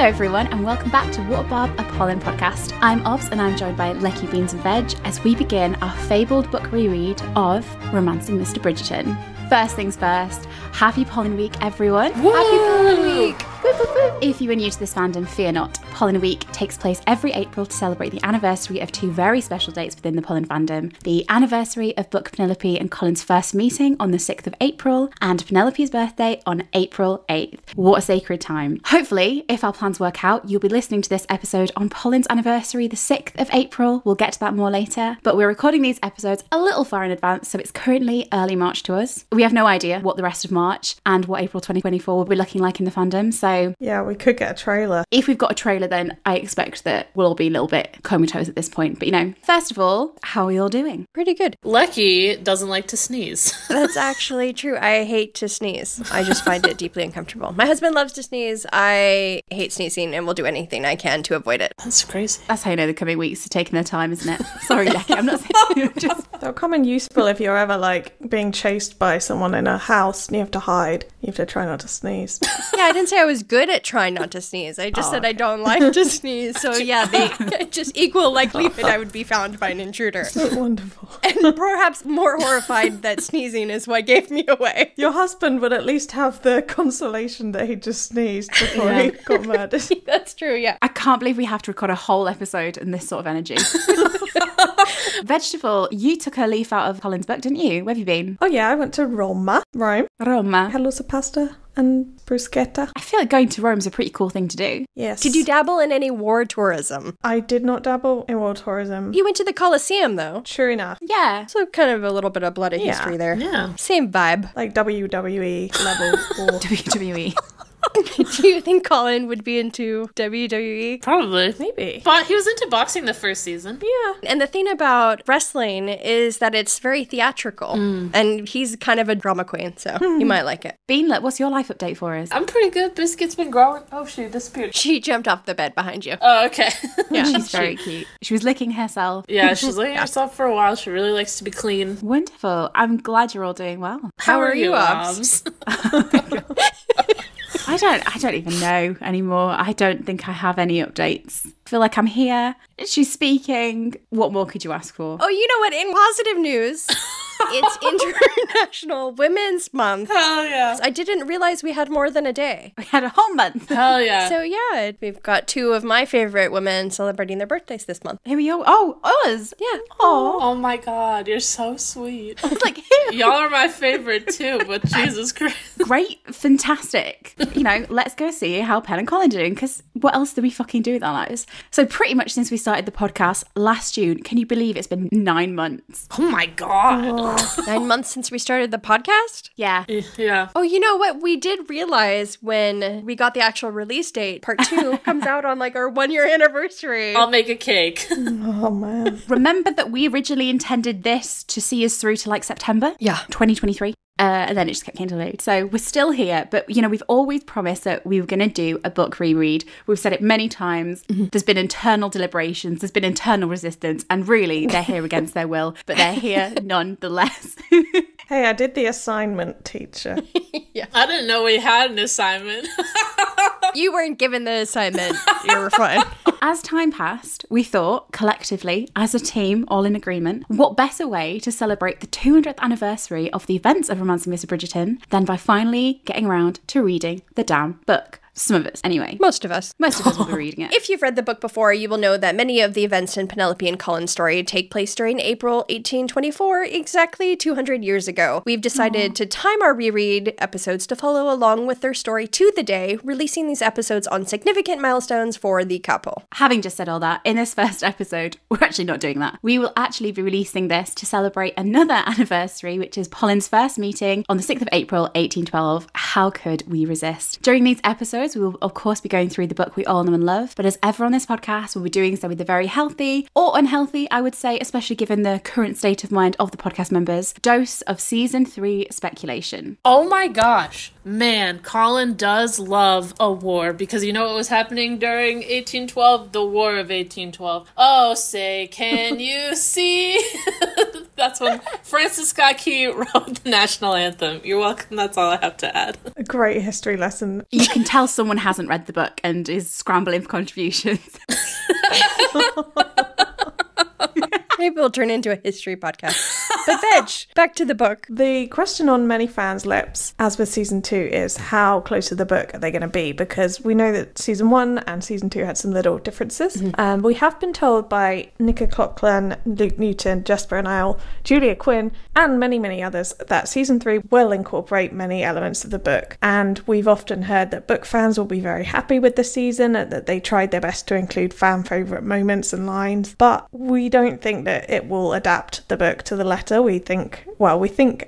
Hello everyone and welcome back to What Barb, a Polin podcast. I'm Obs and I'm joined by Lecky Beans and Veg as we begin our fabled book reread of Romancing Mr. Bridgerton. First things first, happy Polin Week everyone. Woo! Happy Polin Week! Woo, woo, woo. If you are new to this fandom, fear not. Polin Week takes place every April to celebrate the anniversary of two very special dates within the Polin fandom. The anniversary of Book Penelope and Colin's first meeting on the 6th of April and Penelope's birthday on April 8th. What a sacred time. Hopefully, if our plans work out, you'll be listening to this episode on Polin's anniversary, the 6th of April. We'll get to that more later, but we're recording these episodes a little far in advance, so it's currently early March to us. We have no idea what the rest of March and what April 2024 will be looking like in the fandom, so... Yeah, we could get a trailer. If we've got a trailer, then I expect that we'll all be a little bit comatose at this point. But, you know, first of all, how are we all doing? Pretty good. Lecky doesn't like to sneeze. That's actually true. I hate to sneeze. I just find it deeply uncomfortable. My husband loves to sneeze. I hate sneezing and will do anything I can to avoid it. That's crazy. That's how you know the coming weeks are taking their time, isn't it? Sorry, Lecky, I'm not saying just... They'll come in useful if you're ever, like, being chased by someone in a house and you have to hide. You have to try not to sneeze. Yeah, I didn't say I was good at trying not to sneeze. I just said I don't like to sneeze. So yeah, they just equal likelihood I would be found by an intruder. So wonderful. And perhaps more horrified that sneezing is what gave me away. Your husband would at least have the consolation that he just sneezed before he got murdered. That's true, yeah. I can't believe we have to record a whole episode in this sort of energy. Vegetable, you took a leaf out of Colin's book, didn't you? Where have you been? Oh yeah, I went to Rome. Roma. Had lots of pasta and bruschetta. I feel like going to Rome's a pretty cool thing to do. Yes. Did you dabble in any war tourism? I did not dabble in war tourism. You went to the Colosseum, though. Sure enough. Yeah. So kind of a little bit of bloody history there. Yeah. Same vibe. Like WWE level war. WWE. Do you think Colin would be into WWE? Probably. Maybe. But he was into boxing the first season. Yeah. And the thing about wrestling is that it's very theatrical. And he's kind of a drama queen, so you might like it. Beanlet, what's your life update for us? I'm pretty good. Biscuit's been growing. Oh, she disappeared. She jumped off the bed behind you. Oh, okay. Yeah. She's very cute. She was licking herself. Yeah, she's licking herself for a while. She really likes to be clean. Wonderful. I'm glad you're all doing well. How are you, Obs? I don't even know anymore. I don't think I have any updates. I feel like I'm here. She's speaking. What more could you ask for? Oh, you know what? In positive news, it's International Women's Month. Hell yeah. I didn't realize we had more than a day. We had a whole month. Hell yeah. So yeah, we've got two of my favorite women celebrating their birthdays this month. Here we go. Oh, us. Yeah. Oh my god, you're so sweet. It's like, Y'all are my favorite too, but Jesus Christ. great, fantastic. You know, let's go see how Pen and Colin are doing, because what else do we fucking do with our lives? So pretty much since we started the podcast last June, can you believe it's been 9 months? Oh my god. 9 months since we started the podcast? Yeah. Yeah. Oh, you know what? We did realize when we got the actual release date, part 2 comes out on like our 1-year anniversary. I'll make a cake. Oh man. Remember that we originally intended this to see us through to like September? Yeah. 2023. And then it just kept getting delayed. So we're still here, but you know, we've always promised that we were going to do a book reread. We've said it many times. There's been internal deliberations, there's been internal resistance, and really they're here against their will, but they're here nonetheless. Hey, I did the assignment, teacher. I didn't know we had an assignment. You weren't given the assignment. You were fine. As time passed, we thought, collectively, as a team, all in agreement, what better way to celebrate the 200th anniversary of the events of Romancing Mr. Bridgerton than by finally getting around to reading the damn book. Some of us, anyway. Most of us. Most of us will be reading it. If you've read the book before, you will know that many of the events in Penelope and Colin's story take place during April 1824, exactly 200 years ago. We've decided to time our reread episodes to follow along with their story to the day, releasing these episodes on significant milestones for the couple. Having just said all that, in this first episode, we're actually not doing that. We will actually be releasing this to celebrate another anniversary, which is Polin's first meeting on the 6th of April, 1812. How could we resist? During these episodes, we will of course be going through the book we all know and love, but as ever on this podcast, we'll be doing so with a very healthy or unhealthy, I would say, especially given the current state of mind of the podcast members, dose of season 3 speculation. Oh my gosh. Man, Colin does love a war, because you know what was happening during 1812? The War of 1812. Oh, say, can you see? That's when Francis Scott Key wrote the national anthem. You're welcome. That's all I have to add. A great history lesson. You can tell someone hasn't read the book and is scrambling for contributions. Maybe we'll turn into a history podcast. But Veg, back to the book. The question on many fans' lips, as with season 2, is how close to the book are they going to be? Because we know that season 1 and season 2 had some little differences. We have been told by Nicola Coughlan, Luke Newton, Jasper and Isle, Julia Quinn, and many, many others that season 3 will incorporate many elements of the book. And we've often heard that book fans will be very happy with the season and that they tried their best to include fan favourite moments and lines. But we don't think that it will adapt the book to the letter. We think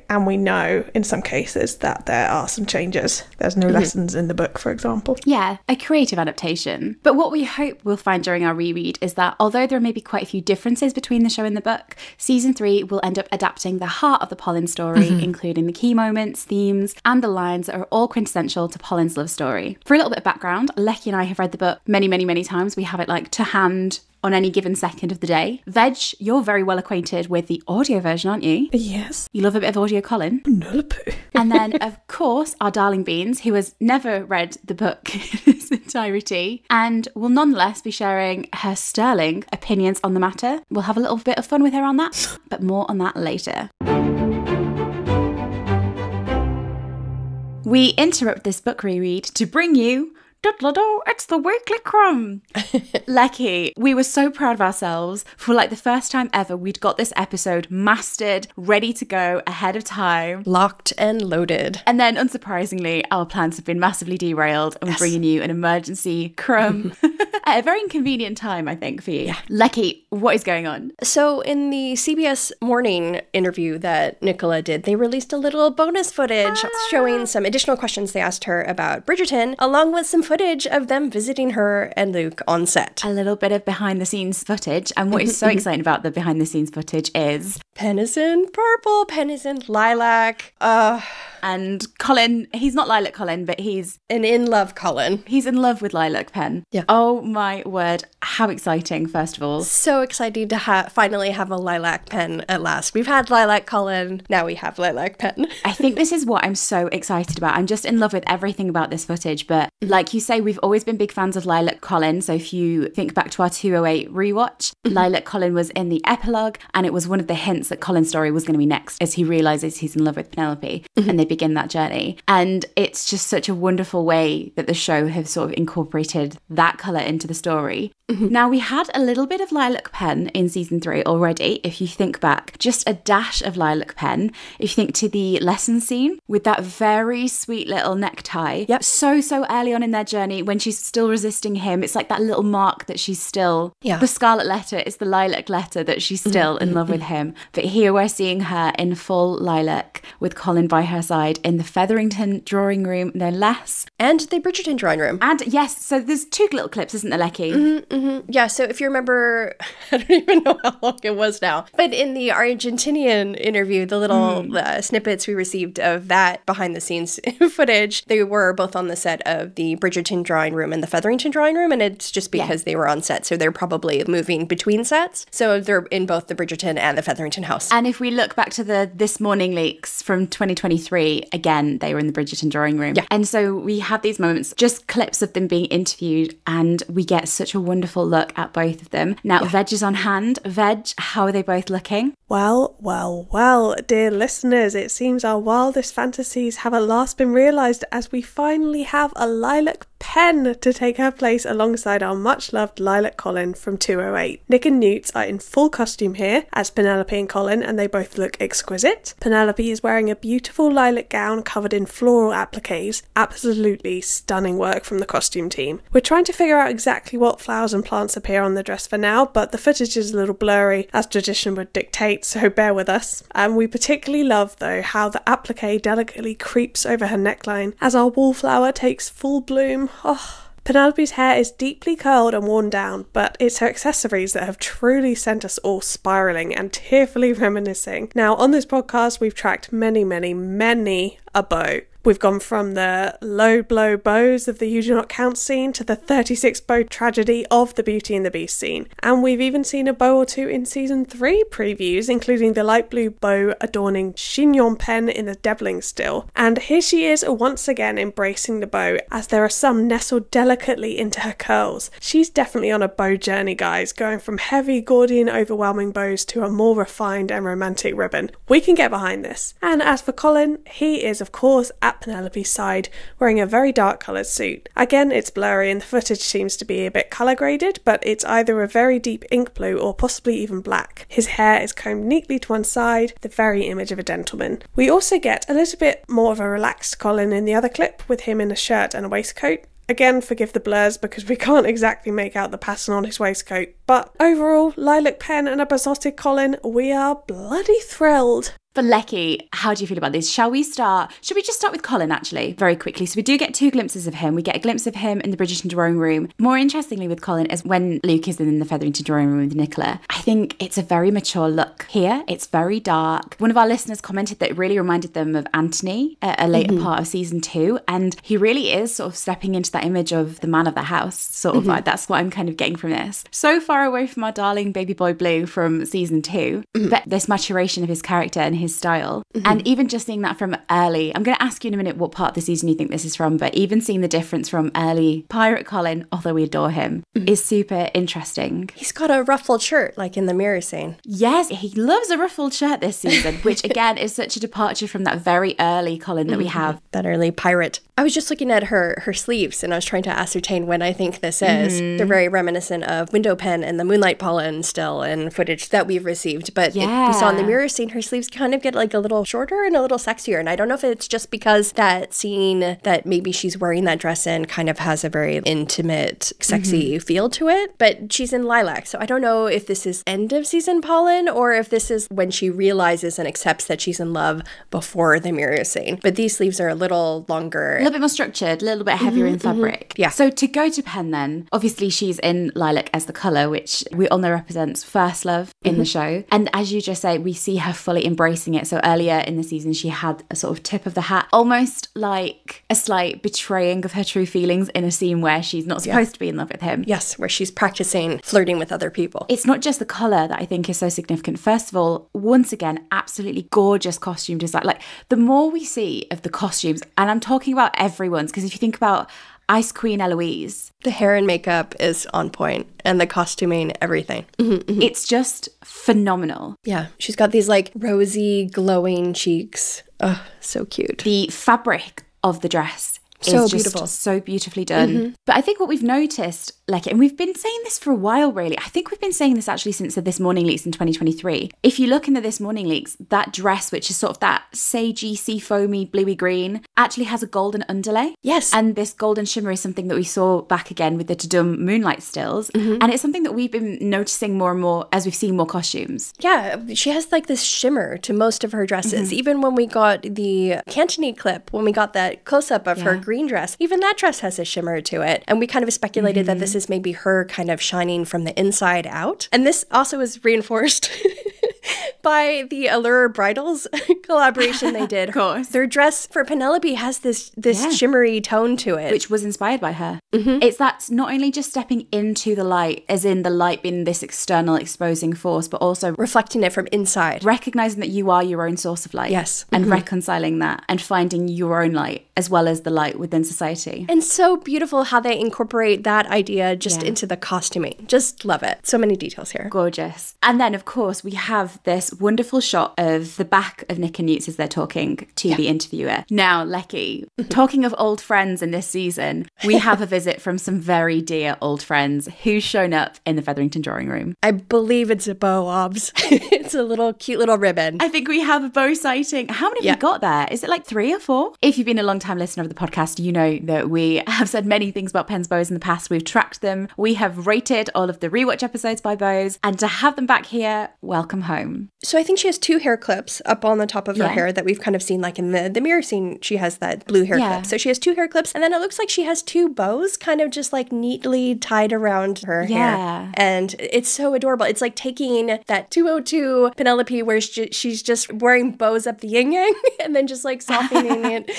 and we know in some cases that there are some changes. There's no lessons in the book, for example. Yeah, a creative adaptation. But what we hope we'll find during our reread is that although there may be quite a few differences between the show and the book, season 3 will end up adapting the heart of the Polin story, including the key moments, themes, and the lines that are all quintessential to Polin's love story. For a little bit of background, Lecky and I have read the book many, many, many times. We have it like to hand on any given second of the day. Veg, you're very well acquainted with the audio version, aren't you? Yes. You love a bit of audio Colin. Nope. And then, of course, our darling Beans, who has never read the book in its entirety and will nonetheless be sharing her sterling opinions on the matter. We'll have a little bit of fun with her on that, but more on that later. We interrupt this book reread to bring you it's the weekly crumb. Lecky, we were so proud of ourselves. For like the first time ever, we'd got this episode mastered, ready to go ahead of time. Locked and loaded. And then, unsurprisingly, our plans have been massively derailed and we're bringing you an emergency crumb at a very inconvenient time, I think, for you. Yeah. Lecky, what is going on? So in the CBS morning interview that Nicola did, they released a little bonus footage showing some additional questions they asked her about Bridgerton, along with some footage of them visiting her and Luke on set. A little bit of behind the scenes footage. And what is so exciting about the behind the scenes footage is pen is in purple, pen is in lilac. And Colin, he's not Lilac Colin, but he's an in-love Colin. He's in love with Lilac Pen. Yeah. Oh my word. How exciting, first of all. So exciting to finally have a Lilac Pen at last. We've had Lilac Colin, now we have Lilac Pen. I think this is what I'm so excited about. I'm just in love with everything about this footage. But like you say, we've always been big fans of Lilac Colin. So if you think back to our 208 rewatch, Lilac Colin was in the epilogue, and it was one of the hints that Colin's story was going to be next as he realises he's in love with Penelope. And they begin that journey. And it's just such a wonderful way that the show has sort of incorporated that colour into the story. Now, we had a little bit of Lilac Pen in season 3 already, if you think back, just a dash of Lilac Pen. If you think to the lesson scene with that very sweet little necktie. Yep. So early on in their journey when she's still resisting him, it's like that little mark that she's still, the scarlet letter is the lilac letter that she's still in love with him. But here we're seeing her in full lilac with Colin by her side in the Featherington drawing room, no less. And the Bridgerton drawing room. And yes, so there's 2 little clips, isn't there, Lecky? Yeah, so if you remember, I don't even know how long it was now, but in the Argentinian interview, the little snippets we received of that behind the scenes footage, they were both on the set of the Bridgerton drawing room and the Featherington drawing room, and it's just because they were on set, so they're probably moving between sets. So they're in both the Bridgerton and the Featherington house. And if we look back to the This Morning leaks from 2023, again, they were in the Bridgerton drawing room. Yeah. And so we have these moments, just clips of them being interviewed, and we get such a wonderful look at both of them. Now, Veg is on hand. Veg, how are they both looking? Well, dear listeners, it seems our wildest fantasies have at last been realised as we finally have a Lilac Pen to take her place alongside our much-loved Lilac Colin from 208. Nick and Newt are in full costume here as Penelope and Colin, and they both look exquisite. Penelope is wearing a beautiful lilac gown covered in floral appliques. Absolutely stunning work from the costume team. We're trying to figure out exactly what flowers and plants appear on the dress for now, but the footage is a little blurry, as tradition would dictate, so bear with us. And we particularly love, though, how the applique delicately creeps over her neckline as our wallflower takes full bloom. Oh, Penelope's hair is deeply curled and worn down, but it's her accessories that have truly sent us all spiralling and tearfully reminiscing. Now, on this podcast, we've tracked many a beau. We've gone from the low blow bows of the You Do Not Count scene to the 36 bow tragedy of the Beauty and the Beast scene. And we've even seen a bow or two in season 3 previews, including the light blue bow adorning chignon pen in the Debbling still. And here she is once again embracing the bow, as there are some nestled delicately into her curls. She's definitely on a bow journey, guys, going from heavy Gordian overwhelming bows to a more refined and romantic ribbon. We can get behind this. And as for Colin, he is of course at Penelope's side, wearing a very dark coloured suit. Again, it's blurry and the footage seems to be a bit colour graded, but it's either a very deep ink blue or possibly even black. His hair is combed neatly to one side, the very image of a gentleman. We also get a little bit more of a relaxed Colin in the other clip, with him in a shirt and a waistcoat. Again, forgive the blurs because we can't exactly make out the pattern on his waistcoat, but overall, Lilac Pen and a besotted Colin, we are bloody thrilled. For Lecky, how do you feel about this? Should we just start with Colin, actually, very quickly? So we do get 2 glimpses of him. We get a glimpse of him in the Bridgerton drawing room. More interestingly with Colin is when Luke is in the Featherington drawing room with Nicola. I think it's a very mature look here. It's very dark. One of our listeners commented that it really reminded them of Anthony at a later part of season 2. And he really is sort of stepping into that image of the man of the house, sort of like, that's what I'm kind of getting from this. So far away from our darling baby boy Blue from season 2, but this maturation of his character and his style. And even just seeing that from early, I'm going to ask you in a minute what part of the season you think this is from, but even seeing the difference from early Pirate Colin, although we adore him, is super interesting. He's got a ruffled shirt, like in the mirror scene. Yes, he loves a ruffled shirt this season, which again is such a departure from that very early Colin that we have. That early pirate. I was just looking at her sleeves and I was trying to ascertain when I think this is. They're very reminiscent of Window Pen and the Moonlight Pollen still and footage that we've received. But we saw in the mirror scene, her sleeves kind of get like a little shorter and a little sexier. And I don't know if it's just because that scene that maybe she's wearing that dress in kind of has a very intimate, sexy feel to it. But she's in lilac. So I don't know if this is end of season Pollen or if this is when she realizes and accepts that she's in love before the mirror scene. But these sleeves are a little longer. A little bit more structured, a little bit heavier in fabric. Yeah. So to go to Pen then, obviously she's in lilac as the colour, which we all know represents first love in the show. And as you just say, we see her fully embracing it. So earlier in the season, she had a sort of tip of the hat, almost like a slight betraying of her true feelings in a scene where she's not supposed to be in love with him. Yes, where she's practicing flirting with other people. It's not just the colour that I think is so significant. First of all, once again, absolutely gorgeous costume design. Like, the more we see of the costumes, and I'm talking about everyone's, because if you think about Ice Queen Eloise, the hair and makeup is on point, and the costuming, everything. It's just phenomenal. Yeah, she's got these like rosy, glowing cheeks. Oh, so cute. The fabric of the dress so is beautiful. Just so beautifully done. But I think what we've noticed, like, and we've been saying this for a while, really. I think we've been saying this actually since the This Morning leaks in 2023. If you look in the This Morning leaks, that dress, which is sort of that sagey, sea foamy, bluey green, actually has a golden underlay. Yes. And this golden shimmer is something that we saw back again with the Tudum moonlight stills. And it's something that we've been noticing more and more as we've seen more costumes. Yeah, she has like this shimmer to most of her dresses. Even when we got the Cantonese clip, when we got that close-up of her green dress, even that dress has a shimmer to it. And we kind of speculated that this is maybe her kind of shining from the inside out. And this also is reinforced by the Allure Bridals collaboration they did. Of course. Their dress for Penelope has this shimmery tone to it. Which was inspired by her. It's that not only just stepping into the light, as in the light being this external exposing force, but also reflecting it from inside. Recognizing that you are your own source of light. Yes. And reconciling that and finding your own light as well as the light within society. And so beautiful how they incorporate that idea just into the costuming. Just love it. So many details here. Gorgeous. And then, of course, we have this wonderful shot of the back of Nick and Newts as they're talking to the interviewer. Now, Lecky, talking of old friends in this season, we have a visit from some very dear old friends who's shown up in the Featherington drawing room. I believe it's a bow, Obs. It's a little cute little ribbon. I think we have a bow sighting. How many have we got there? Is it like 3 or 4? If you've been a long-time listener of the podcast, you know that we have said many things about Pen's bows in the past. We've tracked them. We have rated all of the rewatch episodes by bows. And to have them back here, welcome home. So I think she has 2 hair clips up on the top of her hair that we've kind of seen, like in the mirror scene, she has that blue hair clip. So she has 2 hair clips, and then it looks like she has 2 bows kind of just like neatly tied around her hair. And it's so adorable. It's like taking that 202 Penelope where she's just wearing bows up the yin-yang and then just like softening it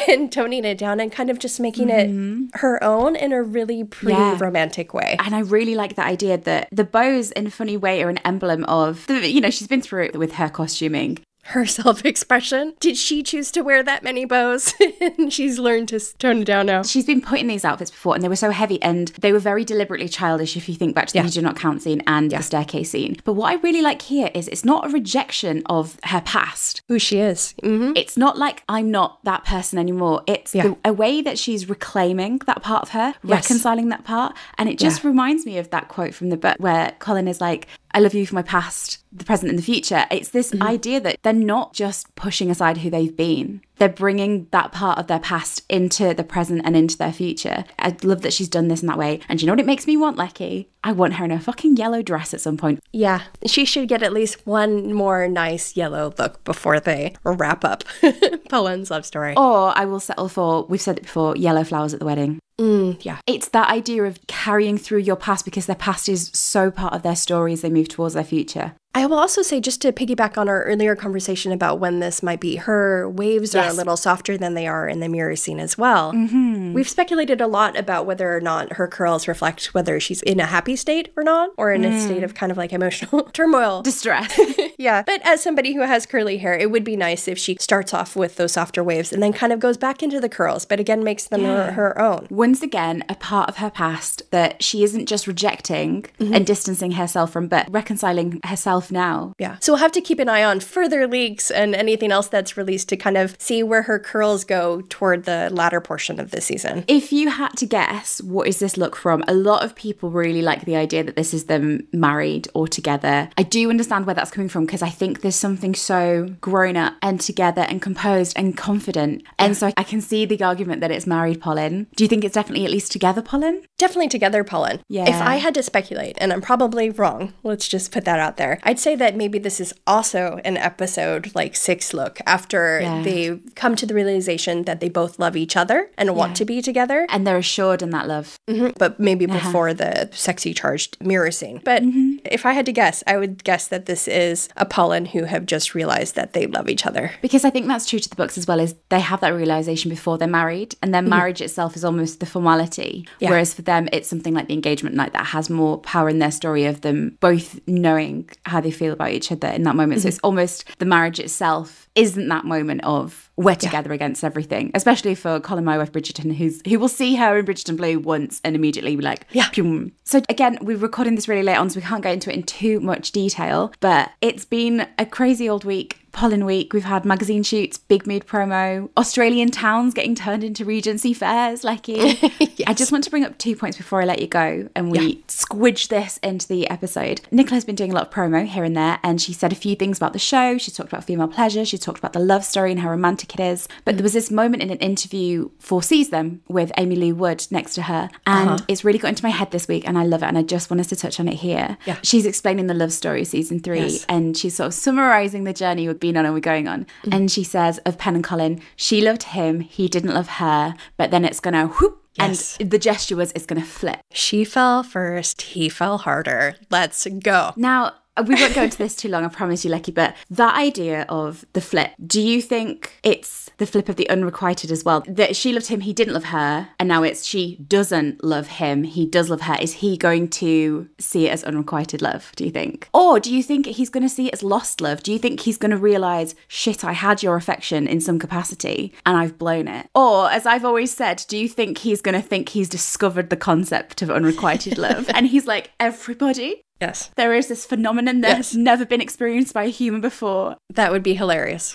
and toning it down and kind of just making it her own in a really pretty romantic way. And I really like the idea that the bows in a funny way are an emblem of, she's been through it with her costuming. Her self-expression. Did she choose to wear that many bows? And she's learned to tone it down now. She's been put in these outfits before and they were so heavy and they were very deliberately childish if you think back to the You Do Not Count scene and the staircase scene. But what I really like here is it's not a rejection of her past. Who she is. It's not like I'm not that person anymore. It's a way that she's reclaiming that part of her, reconciling that part. And it just reminds me of that quote from the book where Colin is like, I love you for my past, the present and the future. It's this idea that they're not just pushing aside who they've been. They're bringing that part of their past into the present and into their future. I love that she's done this in that way. And you know what it makes me want, Lecky? I want her in a fucking yellow dress at some point. Yeah, she should get at least one more nice yellow look before they wrap up Polin's love story. Or I will settle for, we've said it before, yellow flowers at the wedding. It's that idea of carrying through your past because their past is so part of their story as they move towards their future. I will also say, just to piggyback on our earlier conversation about when this might be, her waves are a little softer than they are in the mirror scene as well. We've speculated a lot about whether or not her curls reflect whether she's in a happy state or not, or in a state of kind of like emotional turmoil. Distress. But as somebody who has curly hair, it would be nice if she starts off with those softer waves and then kind of goes back into the curls, but again makes them her own. Once again, a part of her past that she isn't just rejecting and distancing herself from, but reconciling herself now. So we'll have to keep an eye on further leaks and anything else that's released to kind of see where her curls go toward the latter portion of this season. If you had to guess, what is this look from? A lot of people really like the idea that this is them married or together. I do understand where that's coming from because I think there's something so grown up and together and composed and confident. And so I can see the argument that it's married Polin. Do you think it's definitely at least together Polin? Definitely together Polin. If I had to speculate, and I'm probably wrong, let's just put that out there, I'd say that maybe this is also an episode like 6 look after they come to the realization that they both love each other and want to be together. And they're assured in that love. But maybe before the sexy charged mirror scene. But if I had to guess, I would guess that this is a Polin who have just realized that they love each other. Because I think that's true to the books as well, is they have that realization before they're married, and their marriage itself is almost the formality. Whereas for them, it's something like the engagement night that has more power in their story of them both knowing how they feel about each other in that moment. So it's almost the marriage itself isn't that moment of we're together against everything, especially for Colin, my wife, Bridgerton, who will see her in Bridgerton Blue once and immediately be like, Pum. So again, we're recording this really late on, so we can't go into it in too much detail, but it's been a crazy old week. Polin week, we've had magazine shoots, big mood promo, Australian towns getting turned into Regency fairs, Lecky. I just want to bring up 2 points before I let you go and we squidge this into the episode. Nicola's been doing a lot of promo here and there, and she said a few things about the show. She's talked about female pleasure, she's talked about the love story and how romantic it is, but there was this moment in an interview for Seize Them with Amy Lou Wood next to her, and it's really got into my head this week and I love it, and I just want us to touch on it here. She's explaining the love story season 3 and she's sort of summarising the journey we've been on and we're going on. And she says of Pen and Colin, she loved him, he didn't love her, but then it's gonna whoop. And the gesture was it's gonna flip. She fell first, he fell harder. Let's go. Now, we won't go into this too long, I promise you, Lecky, but that idea of the flip, do you think it's the flip of the unrequited as well? That she loved him, he didn't love her, and now it's she doesn't love him, he does love her. Is he going to see it as unrequited love, do you think? Or do you think he's going to see it as lost love? Do you think he's going to realise, shit, I had your affection in some capacity and I've blown it? Or, as I've always said, do you think he's going to think he's discovered the concept of unrequited love? And he's like, everybody? Yes. There is this phenomenon that has never been experienced by a human before. That would be hilarious.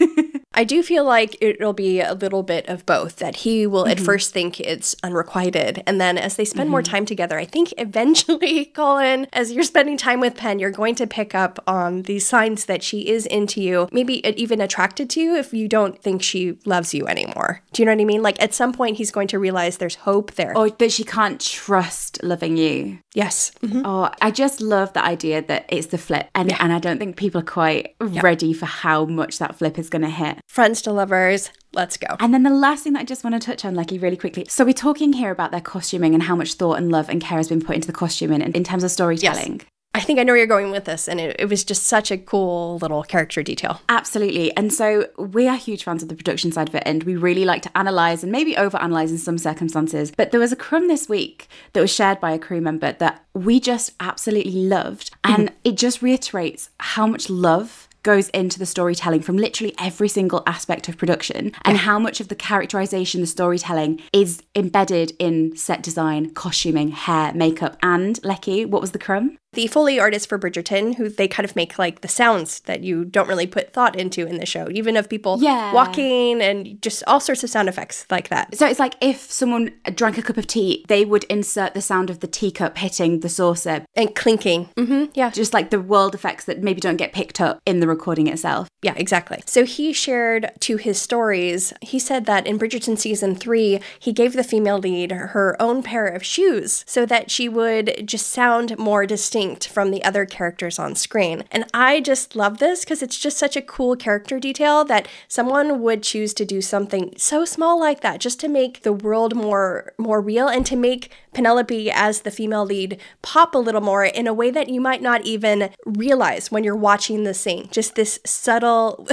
I do feel like it'll be a little bit of both, that he will at first think it's unrequited. And then as they spend more time together, I think eventually, Colin, as you're spending time with Pen, you're going to pick up on these signs that she is into you, maybe even attracted to you if you don't think she loves you anymore. Do you know what I mean? Like at some point, he's going to realize there's hope there. Or that she can't trust loving you. Yes. Oh, I just love the idea that it's the flip. And I don't think people are quite ready for how much that flip is going to hit. Friends to lovers. Let's go. And then the last thing that I just want to touch on, Lecky, really quickly. So we're talking here about their costuming and how much thought and love and care has been put into the costuming in terms of storytelling. Yes. I think I know where you're going with this, and it was just such a cool little character detail. Absolutely. And so we are huge fans of the production side of it, and we really like to analyse and maybe overanalyse in some circumstances. But there was a crumb this week that was shared by a crew member that we just absolutely loved. And it just reiterates how much love goes into the storytelling from literally every single aspect of production, and how much of the characterization, the storytelling is embedded in set design, costuming, hair, makeup. And Lecky, what was the crumb? The Foley artist for Bridgerton, who they kind of make like the sounds that you don't really put thought into in the show, even of people walking and just all sorts of sound effects like that. So it's like if someone drank a cup of tea, they would insert the sound of the teacup hitting the saucer. And clinking. Yeah. Just like the world effects that maybe don't get picked up in the recording itself. Yeah, exactly. So he shared to his stories, he said that in Bridgerton season 3, he gave the female lead her own pair of shoes so that she would just sound more distinct from the other characters on screen. And I just love this because it's just such a cool character detail that someone would choose to do something so small like that just to make the world more real and to make Penelope as the female lead pop a little more in a way that you might not even realize when you're watching the scene. Just this subtle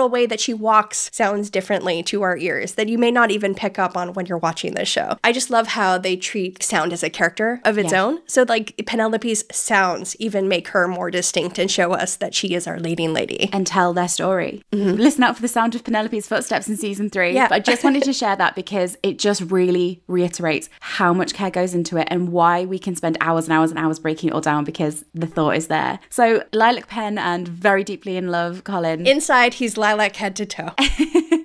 way that she walks sounds differently to our ears that you may not even pick up on when you're watching this show. I just love how they treat sound as a character of its own. So like Penelope's sounds even make her more distinct and show us that she is our leading lady. And tell their story. Listen out for the sound of Penelope's footsteps in season 3. Yeah. But I just wanted to share that because it just really reiterates how much care goes into it and why we can spend hours and hours and hours breaking it all down because the thought is there. So Lilac Pen and Very Deeply in Love, Colin. Inside, he's lilac head to toe.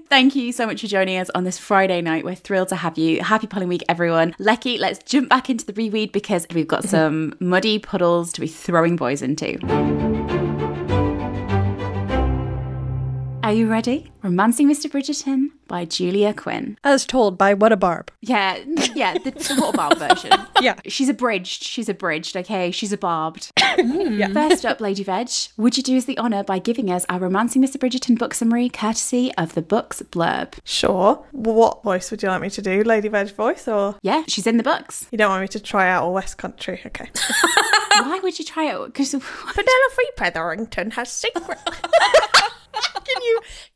Thank you so much for joining us on this Friday night. We're thrilled to have you. Happy Polling Week, everyone. Lecky, let's jump back into the reread because we've got some muddy puddles to be throwing boys into. Are you ready? Romancing Mr. Bridgerton by Julia Quinn. As told by What a Barb. Yeah, the What a Barb version. Yeah. She's abridged, okay? She's a barbed. First up, Lady Veg, would you do us the honour by giving us our Romancing Mr. Bridgerton book summary courtesy of the book's blurb? Sure. What voice would you like me to do? Lady Veg voice or? Yeah, she's in the books. You don't want me to try out a West Country? Okay. Why would you try it? Because Penelope Featherington has secret...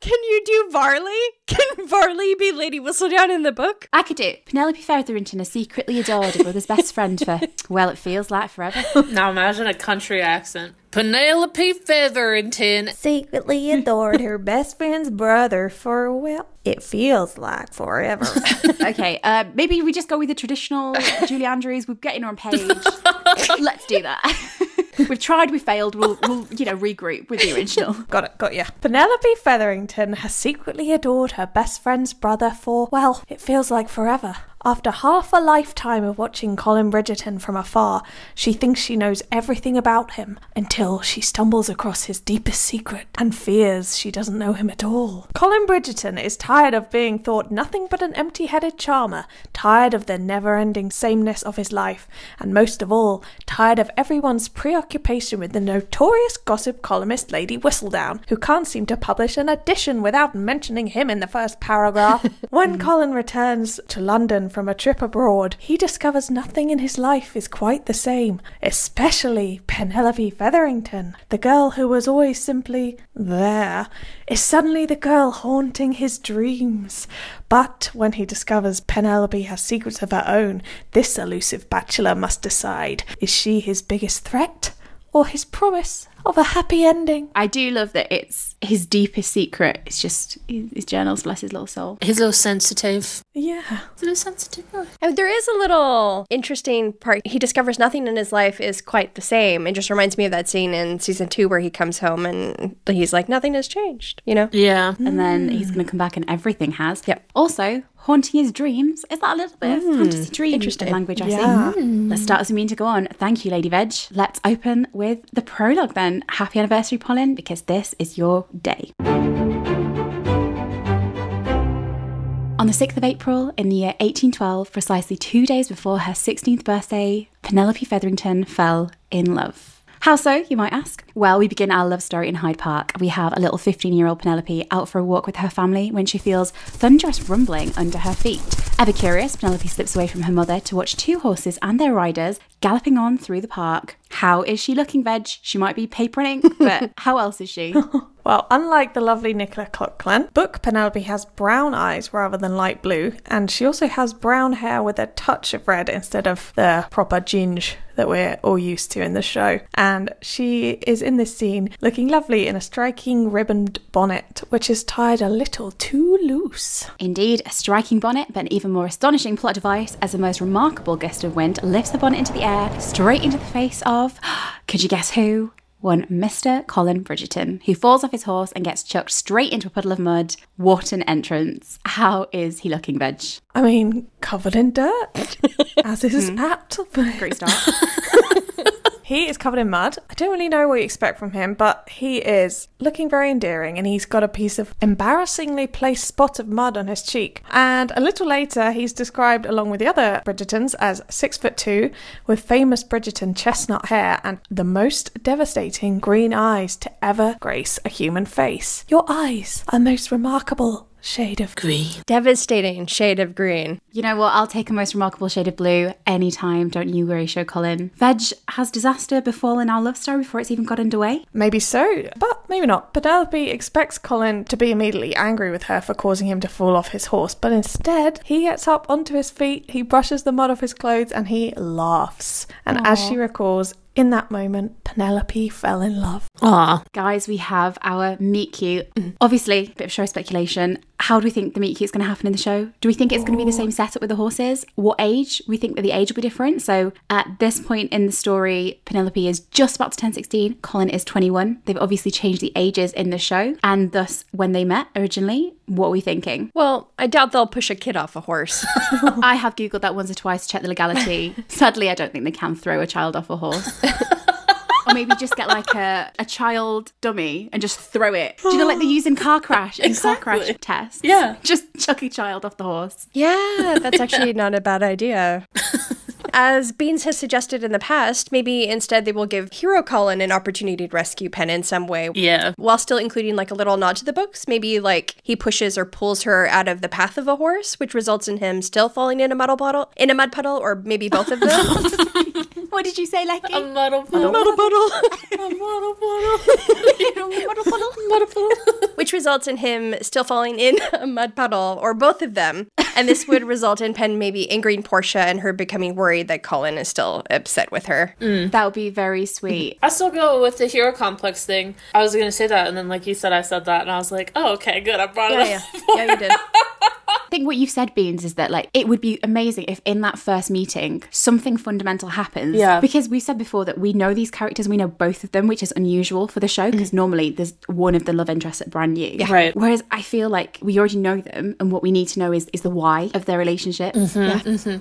Can you do Varley? Can Varley be Lady Whistledown in the book? I could do it. Penelope Featherington has secretly adored her brother's best friend for, well, it feels like forever. Now imagine a country accent. Penelope Featherington secretly adored her best friend's brother for, well, it feels like forever. Okay, maybe we just go with the traditional Julie Andrews. We're getting her on page. Let's do that. We've tried, we failed. We'll regroup with the original. Got ya. Penelope Featherington has secretly adored her best friend's brother for, well, it feels like forever. After half a lifetime of watching Colin Bridgerton from afar, she thinks she knows everything about him until she stumbles across his deepest secret and fears she doesn't know him at all. Colin Bridgerton is tired of being thought nothing but an empty-headed charmer, tired of the never-ending sameness of his life, and most of all, tired of everyone's preoccupation with the notorious gossip columnist Lady Whistledown, who can't seem to publish an edition without mentioning him in the first paragraph. When Colin returns to London from a trip abroad, he discovers nothing in his life is quite the same, especially Penelope Featherington. The girl who was always simply there is suddenly the girl haunting his dreams. But when he discovers Penelope has secrets of her own, this elusive bachelor must decide, is she his biggest threat or his promise of a happy ending. I do love that it's his deepest secret. It's just his journals, bless his little soul. He's a little sensitive. Yeah. He's a little sensitive. Oh, there is a little interesting part. He discovers nothing in his life is quite the same. It just reminds me of that scene in season 2 where he comes home and he's like, nothing has changed, you know? Yeah. And then he's going to come back and everything has. Yep. Also, haunting his dreams. Is that a little bit of fantasy dream language, I see? Let's start as we mean to go on. Thank you, Lady Veg. Let's open with the prologue then. Happy anniversary, Polin, because this is your day. On the 6th of April in the year 1812, precisely 2 days before her 16th birthday, Penelope Featherington fell in love. How so, you might ask? Well, we begin our love story in Hyde Park. We have a little 15-year-old Penelope out for a walk with her family when she feels thunderous rumbling under her feet. Ever curious, Penelope slips away from her mother to watch 2 horses and their riders galloping on through the park. How is she looking, Veg? She might be paper and ink, but how else is she? Well, unlike the lovely Nicola Coughlan, Book Penelope has brown eyes rather than light blue, and she also has brown hair with a touch of red instead of the proper ginge that we're all used to in the show. And she is in this scene looking lovely in a striking ribboned bonnet, which is tied a little too loose. Indeed, a striking bonnet, but an even more astonishing plot device as a most remarkable gust of wind lifts the bonnet into the air, straight into the face of, could you guess who? One Mr. Colin Bridgerton, who falls off his horse and gets chucked straight into a puddle of mud. What an entrance. How is he looking, Veg? I mean, covered in dirt, as is apt. Great start. He is covered in mud. I don't really know what you expect from him, but he is looking very endearing, and he's got a piece of embarrassingly placed spot of mud on his cheek. And a little later, he's described along with the other Bridgertons as 6'2", with famous Bridgerton chestnut hair and the most devastating green eyes to ever grace a human face. Your eyes are most remarkable shade of green. Devastating shade of green. You know what? I'll take a most remarkable shade of blue anytime. Don't you worry, show Colin. Veg, has disaster befallen our love story before it's even got underway? Maybe so, but maybe not. Penelope expects Colin to be immediately angry with her for causing him to fall off his horse, but instead he gets up onto his feet, he brushes the mud off his clothes, and he laughs. And as she recalls, in that moment, Penelope fell in love. Aw. Guys, we have our meet cute. Obviously, a bit of show speculation. How do we think the meet cute is going to happen in the show? Do we think it's going to be the same setup with the horses? What age? We think that the age will be different. So at this point in the story, Penelope is just about to turn 16. Colin is 21. They've obviously changed the ages in the show. And thus, when they met originally, what are we thinking? Well, I doubt they'll push a kid off a horse. I have Googled that once or twice to check the legality. Sadly, I don't think they can throw a child off a horse. Or maybe just get like a child dummy and just throw it. Do you know like they use in car crash car crash tests? Yeah. Just chuck a child off the horse. Yeah, that's actually not a bad idea. As Beans has suggested in the past, maybe instead they will give Hero Colin an opportunity to rescue Pen in some way. Yeah. While still including like a little nod to the books. Maybe like he pushes or pulls her out of the path of a horse, which results in him still falling in a mud puddle, or maybe both of them. What did you say, Lecky? A muddle puddle. Muddle puddle. A muddle puddle. Which results in him still falling in a mud puddle, or both of them. And this would result in Pen maybe angering Portia and her becoming worried that Colin is still upset with her. That would be very sweet. I still go with the hero complex thing. I was going to say that, and then like you said, I said that, and I was like, oh, okay, good. I brought it up. Yeah, you did. I think what you've said, Beans, is that like it would be amazing if in that first meeting something fundamental happens. Yeah. Because we've said before that we know these characters, we know both of them, which is unusual for the show because normally there's one of the love interests that brand new. Yeah. Right. Whereas I feel like we already know them, and what we need to know is the why of their relationship.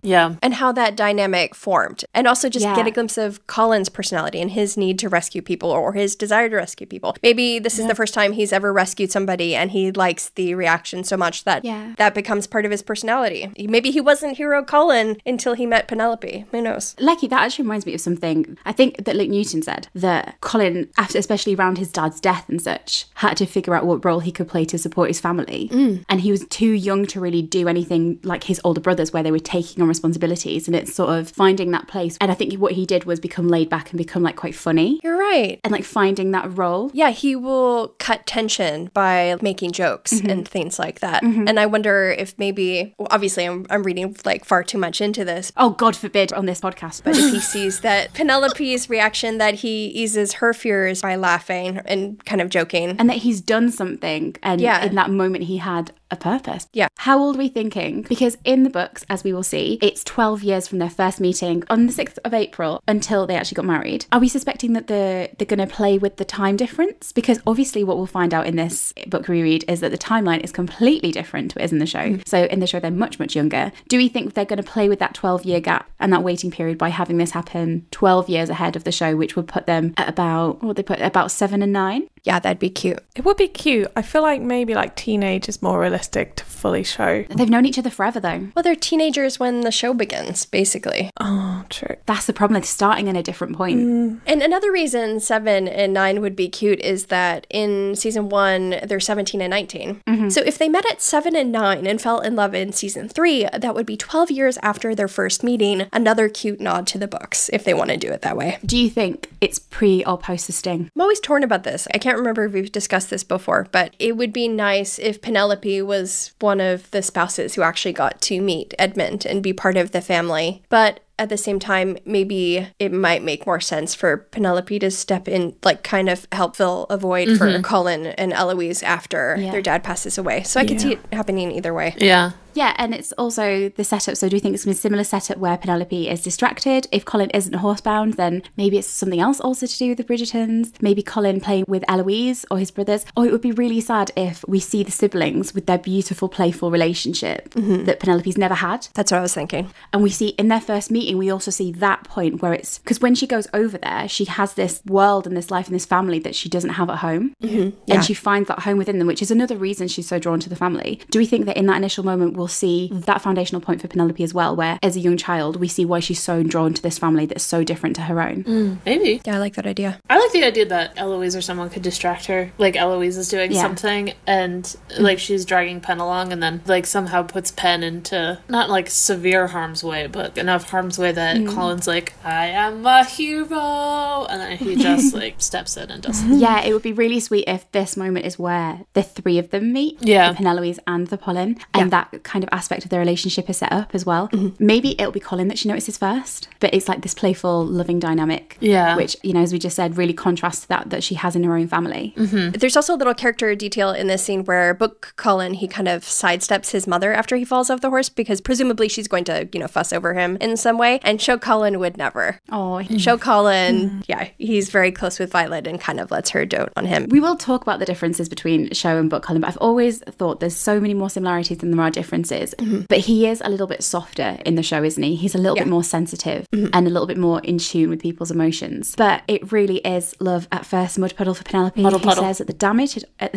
Yeah. And how that dynamic formed. And also just Yeah. get a glimpse of Colin's personality and his need to rescue people, or his desire to rescue people. Maybe this is the first time he's ever rescued somebody and he likes the reaction so much that that becomes part of his personality. Maybe he wasn't Hero Colin until he met Penelope. Who knows? Lecky, that actually reminds me of something I think that Luke Newton said, that Colin, after especially around his dad's death and such, had to figure out what role he could play to support his family. And he was too young to really do anything like his older brothers where they were taking on responsibilities, and it's sort of finding that place. And I think what he did was become laid back and become like quite funny. You're right. And like finding that role. Yeah, he will cut tension by making jokes and things like that. And I wonder if if maybe, well, obviously I'm reading like far too much into this. Oh, God forbid on this podcast. But if he sees that Penelope's reaction, that he eases her fears by laughing and kind of joking. And that he's done something. And Yeah. in that moment he had a purpose. Yeah. How old are we thinking? Because in the books, as we will see, it's 12 years from their first meeting on the 6th of April until they actually got married. Are we suspecting that they're going to play with the time difference? Because obviously what we'll find out in this book reread is that the timeline is completely different to what is in the show. So in the show, they're much, much younger. Do we think they're going to play with that 12-year gap and that waiting period by having this happen 12 years ahead of the show, which would put them at about, what would they put, about 7 and 9? Yeah, that'd be cute. It would be cute. I feel like maybe like teenage is more realistic to fully show. They've known each other forever, though. Well, they're teenagers when the show begins, basically. Oh, true. That's the problem with starting in a different point. And another reason 7 and 9 would be cute is that in season 1, they're 17 and 19. So if they met at 7 and 9 and fell in love in season 3, that would be 12 years after their first meeting. Another cute nod to the books, if they want to do it that way. Do you think it's pre or post the sting? I'm always torn about this. I can't remember if we've discussed this before, but it would be nice if Penelope was one of the spouses who actually got to meet Edmund and be part of the family. But at the same time, maybe it might make more sense for Penelope to step in, like kind of help fill a void for Colin and Eloise after their dad passes away. So I could see it happening either way. Yeah. Yeah, and it's also the setup. So do you think it's going to be a similar setup where Penelope is distracted? If Colin isn't horsebound, then maybe it's something else also to do with the Bridgertons. Maybe Colin playing with Eloise or his brothers. Or it would be really sad if we see the siblings with their beautiful, playful relationship that Penelope's never had. That's what I was thinking. And we see in their first meeting, we also see that point where it's... Because when she goes over there, she has this world and this life and this family that she doesn't have at home. And she finds that home within them, which is another reason she's so drawn to the family. Do we think that in that initial moment, we'll see that foundational point for Penelope as well, where as a young child, we see why she's so drawn to this family that's so different to her own? Maybe. Yeah, I like that idea. I like the idea that Eloise or someone could distract her. Like Eloise is doing something and like she's dragging Pen along and then like somehow puts Pen into not like severe harm's way, but enough harm's way that Colin's like, I am a hero. And then he just like steps in and does it. Yeah, it would be really sweet if this moment is where the three of them meet, Yeah. the Penelope's and the Polin, and that kind of aspect of their relationship is set up as well. Maybe it'll be Colin that she notices first, but it's like this playful, loving dynamic, which, you know, as we just said, really contrasts to that she has in her own family. There's also a little character detail in this scene where Book Polin, he kind of sidesteps his mother after he falls off the horse because presumably she's going to, you know, fuss over him in some way. And Show Colin would never. Oh, Show Colin, he's very close with Violet and kind of lets her dote on him. we will talk about the differences between Show and Book Polin, but I've always thought there's so many more similarities than there are differences. But he is a little bit softer in the show, isn't he? He's a little bit more sensitive and a little bit more in tune with people's emotions. But it really is love at first mud puddle for Penelope, Muddle who puddle. says that the damage had,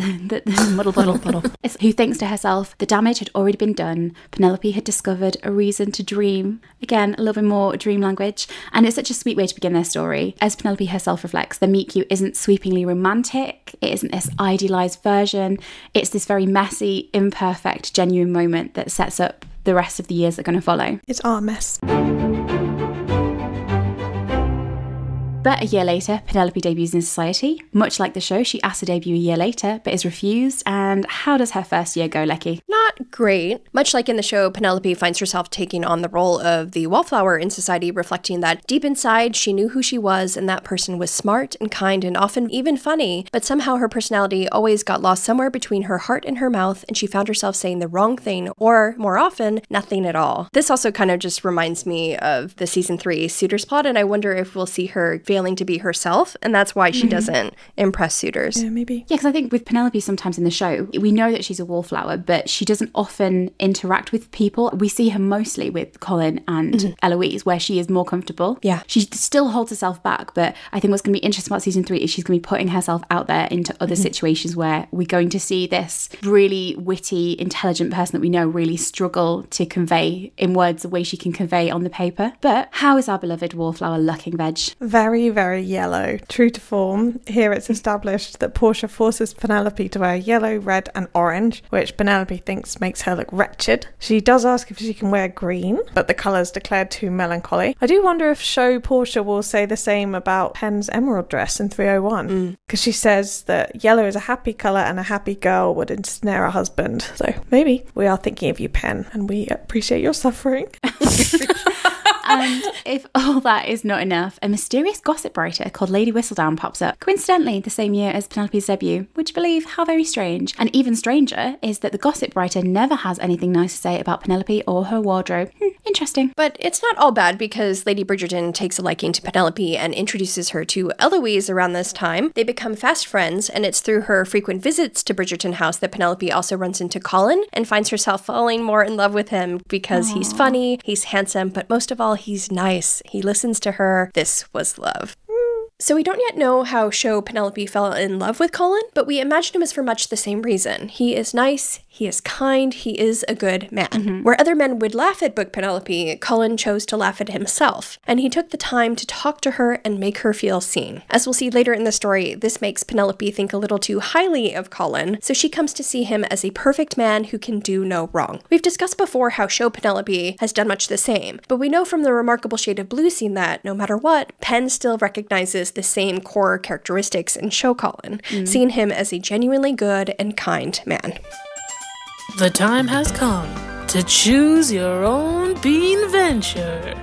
muddle puddle, who thinks to herself the damage had already been done. Penelope had discovered a reason to dream. Again, a little bit more dream language. And it's such a sweet way to begin their story. As Penelope herself reflects, the meet cute isn't sweepingly romantic. It isn't this idealised version. It's this very messy, imperfect, genuine moment that sets up the rest of the years that are going to follow. It's our mess. But a year later, Penelope debuts in society. Much like the show, she asks to debut a year later, but is refused. And how does her first year go, Lecky? Not great. Much like in the show, Penelope finds herself taking on the role of the wallflower in society, reflecting that deep inside she knew who she was and that person was smart and kind and often even funny, but somehow her personality always got lost somewhere between her heart and her mouth, and she found herself saying the wrong thing, or more often, nothing at all. This also kind of just reminds me of the season 3 suitors plot, and I wonder if we'll see her failing to be herself, and that's why she doesn't impress suitors. Yeah, maybe. Yeah, because I think with Penelope sometimes in the show, we know that she's a wallflower, but she doesn't often interact with people. We see her mostly with Colin and Eloise, where she is more comfortable. Yeah. She still holds herself back, but I think what's going to be interesting about season 3 is she's going to be putting herself out there into other situations where we're going to see this really witty, intelligent person that we know really struggle to convey in words the way she can convey on the paper. But how is our beloved wallflower looking, Veg? Very be very yellow. True to form, here it's established that Portia forces Penelope to wear yellow, red and orange, which Penelope thinks makes her look wretched. She does ask if she can wear green, but the colour's declared too melancholy. I do wonder if show Portia will say the same about Pen's emerald dress in 301, because she says that yellow is a happy colour and a happy girl would ensnare a husband. So maybe we are thinking of you, Pen, and we appreciate your suffering. And if all that is not enough, a mysterious gossip writer called Lady Whistledown pops up, coincidentally the same year as Penelope's debut. Would you believe? How very strange. And even stranger is that the gossip writer never has anything nice to say about Penelope or her wardrobe. Interesting. But it's not all bad, because Lady Bridgerton takes a liking to Penelope and introduces her to Eloise around this time. They become fast friends, and it's through her frequent visits to Bridgerton House that Penelope also runs into Colin and finds herself falling more in love with him because he's funny, he's handsome, but most of all, he's nice. He listens to her. This was love. So we don't yet know how show Penelope fell in love with Colin, but we imagine him as for much the same reason. He is nice, he is kind, he is a good man. Where other men would laugh at Book Penelope, Colin chose to laugh at himself, and he took the time to talk to her and make her feel seen. As we'll see later in the story, this makes Penelope think a little too highly of Colin, so she comes to see him as a perfect man who can do no wrong. We've discussed before how show Penelope has done much the same, but we know from the remarkable shade of blue scene that, no matter what, Pen still recognizes the same core characteristics in show Colin, seeing him as a genuinely good and kind man. The time has come to choose your own bean venture.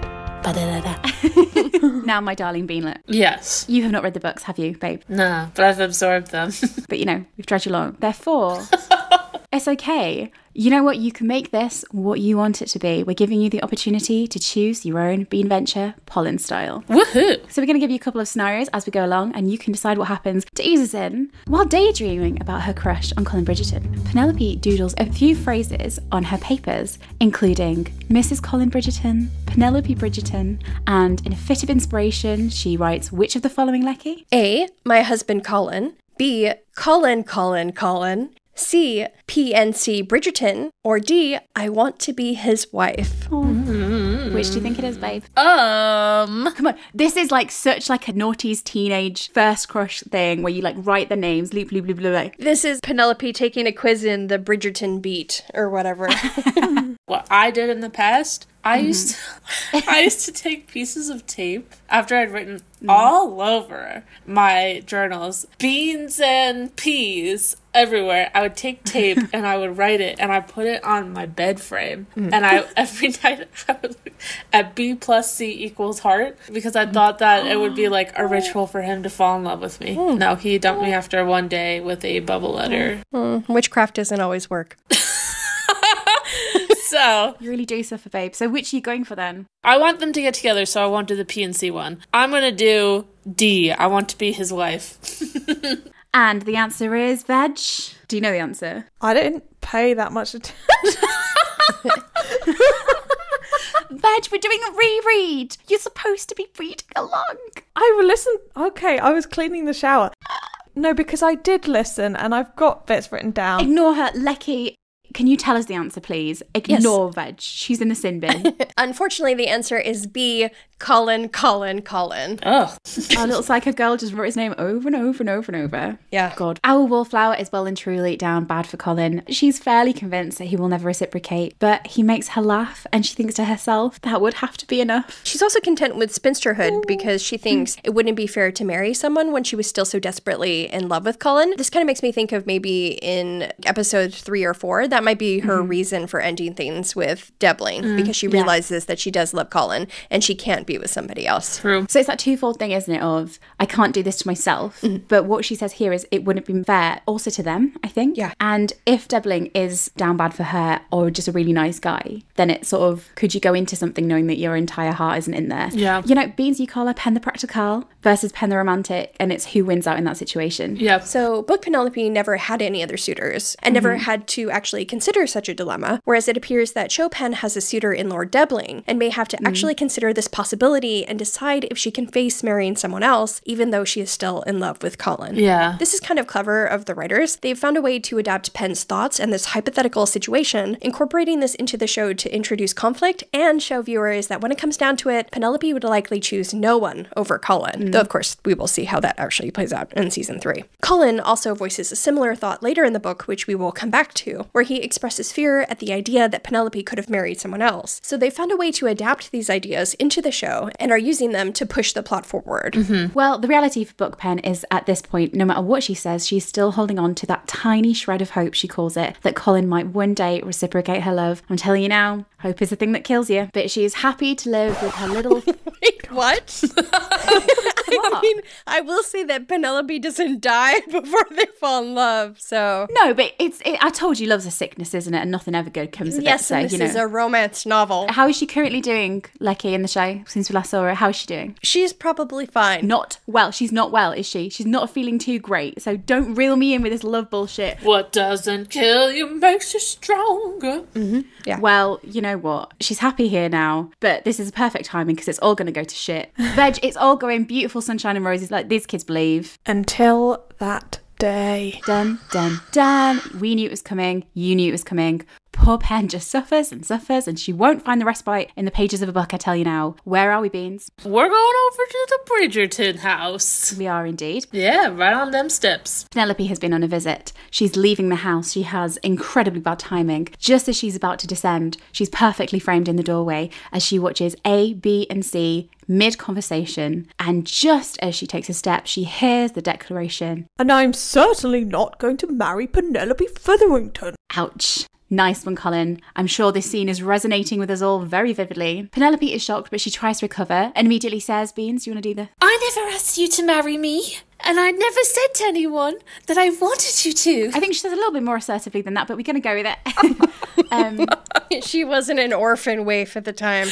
Ba-da-da-da. Now, my darling Beanlet, Yes. you have not read the books, have you, babe? Nah, but I've absorbed them. But you know, we've dragged you along. Therefore, it's okay. You know what? You can make this what you want it to be. We're giving you the opportunity to choose your own bean venture, Polin style. Woohoo! So we're going to give you a couple of scenarios as we go along, and you can decide what happens to ease us in while daydreaming about her crush on Colin Bridgerton. Penelope doodles a few phrases on her papers, including Mrs. Colin Bridgerton, Penelope Bridgerton, and in a fit of inspiration, she writes which of the following, Lecky? A. My husband Colin. B. Colin, Colin, Colin. C. PNC Bridgerton. Or D. I want to be his wife. Which do you think it is, babe? Come on. This is like such like a noughties teenage first crush thing where you like write the names, loop, loop, loop, loop. This is Penelope taking a quiz in the Bridgerton beat or whatever. What I did in the past, I used to take pieces of tape after I'd written all over my journals, beans and peas everywhere. I would take tape and I would write it and I put it on my bed frame. And I every night I would look at B plus C equals heart because I thought that it would be like a ritual for him to fall in love with me. No, he dumped me after one day with a bubble letter. Witchcraft doesn't always work. So You really do suffer, babe. So which are you going for then? I want them to get together, so I won't do the PNC one. I'm going to do D. I want to be his wife. And the answer is veg. Do you know the answer? I didn't pay that much attention. Veg, we're doing a reread. You're supposed to be reading along. I will listen. Okay, I was cleaning the shower. No, because I did listen and I've got bits written down. Ignore her. Lecky, can you tell us the answer, please? Ignore Veg. She's in the sin bin. Unfortunately, the answer is B. Colin, Colin, Colin. Oh. Our little psycho girl just wrote his name over and over and over and over. Yeah. God. Our wallflower is well and truly down bad for Colin. She's fairly convinced that he will never reciprocate, but he makes her laugh and she thinks to herself, that would have to be enough. She's also content with spinsterhood because she thinks it wouldn't be fair to marry someone when she was still so desperately in love with Colin. This kind of makes me think of maybe in episode 3 or 4, that might be her reason for ending things with Debling because she realizes that she does love Colin and she can't be with somebody else. True. So it's that twofold thing, isn't it, of I can't do this to myself, but what she says here is it wouldn't be fair also to them, I think. Yeah. And if Debling is down bad for her or just a really nice guy, then it's sort of, could you go into something knowing that your entire heart isn't in there? Yeah. You know, Beans, you call her Pen the practical versus Pen the romantic, and it's who wins out in that situation. Yeah. So Book Penelope never had any other suitors and never had to actually consider such a dilemma, whereas it appears that Chopin has a suitor in Lord Debling and may have to actually consider this possibility and decide if she can face marrying someone else, even though she is still in love with Colin. Yeah. This is kind of clever of the writers. They've found a way to adapt Penn's thoughts and this hypothetical situation, incorporating this into the show to introduce conflict and show viewers that when it comes down to it, Penelope would likely choose no one over Colin. Though, of course, we will see how that actually plays out in season 3. Colin also voices a similar thought later in the book, which we will come back to, where he expresses fear at the idea that Penelope could have married someone else. So they found a way to adapt these ideas into the show and are using them to push the plot forward. Well, the reality for Bookpen is at this point, no matter what she says, she's still holding on to that tiny shred of hope, she calls it, that Colin might one day reciprocate her love. I'm telling you now, hope is the thing that kills you. But she is happy to live with her little... Wait, what? I mean, I will say that Penelope doesn't die before they fall in love, so... No, but I told you love's a sickness, isn't it? And nothing ever good comes of it. Yes, So, and this is a romance novel. How is she currently doing, Lecky, in the show, since we last saw her? How is she doing? She's probably fine. Not well. She's not well, is she? She's not feeling too great. So don't reel me in with this love bullshit. What doesn't kill you makes you stronger. Yeah. Well, you know what? She's happy here now, but this is perfect timing because it's all going to go to shit. Veg, it's all going beautiful sunshine and roses like these kids believe. Until that day. Dun, dun, dun. We knew it was coming. You knew it was coming. Poor Pen just suffers, and she won't find the respite in the pages of a book, I tell you now. Where are we, Beans? We're going over to the Bridgerton house. We are indeed. Yeah, right on them steps. Penelope has been on a visit. She's leaving the house. She has incredibly bad timing. Just as she's about to descend, she's perfectly framed in the doorway as she watches A, B, and C mid-conversation. And just as she takes a step, she hears the declaration. And I'm certainly not going to marry Penelope Featherington. Ouch. Nice one, Colin. I'm sure this scene is resonating with us all very vividly. Penelope is shocked, but she tries to recover and immediately says, Beans, do you want to do the... I never asked you to marry me, and I never said to anyone that I wanted you to. I think she says a little bit more assertively than that, but we're going to go with it. She wasn't an orphan waif at the time.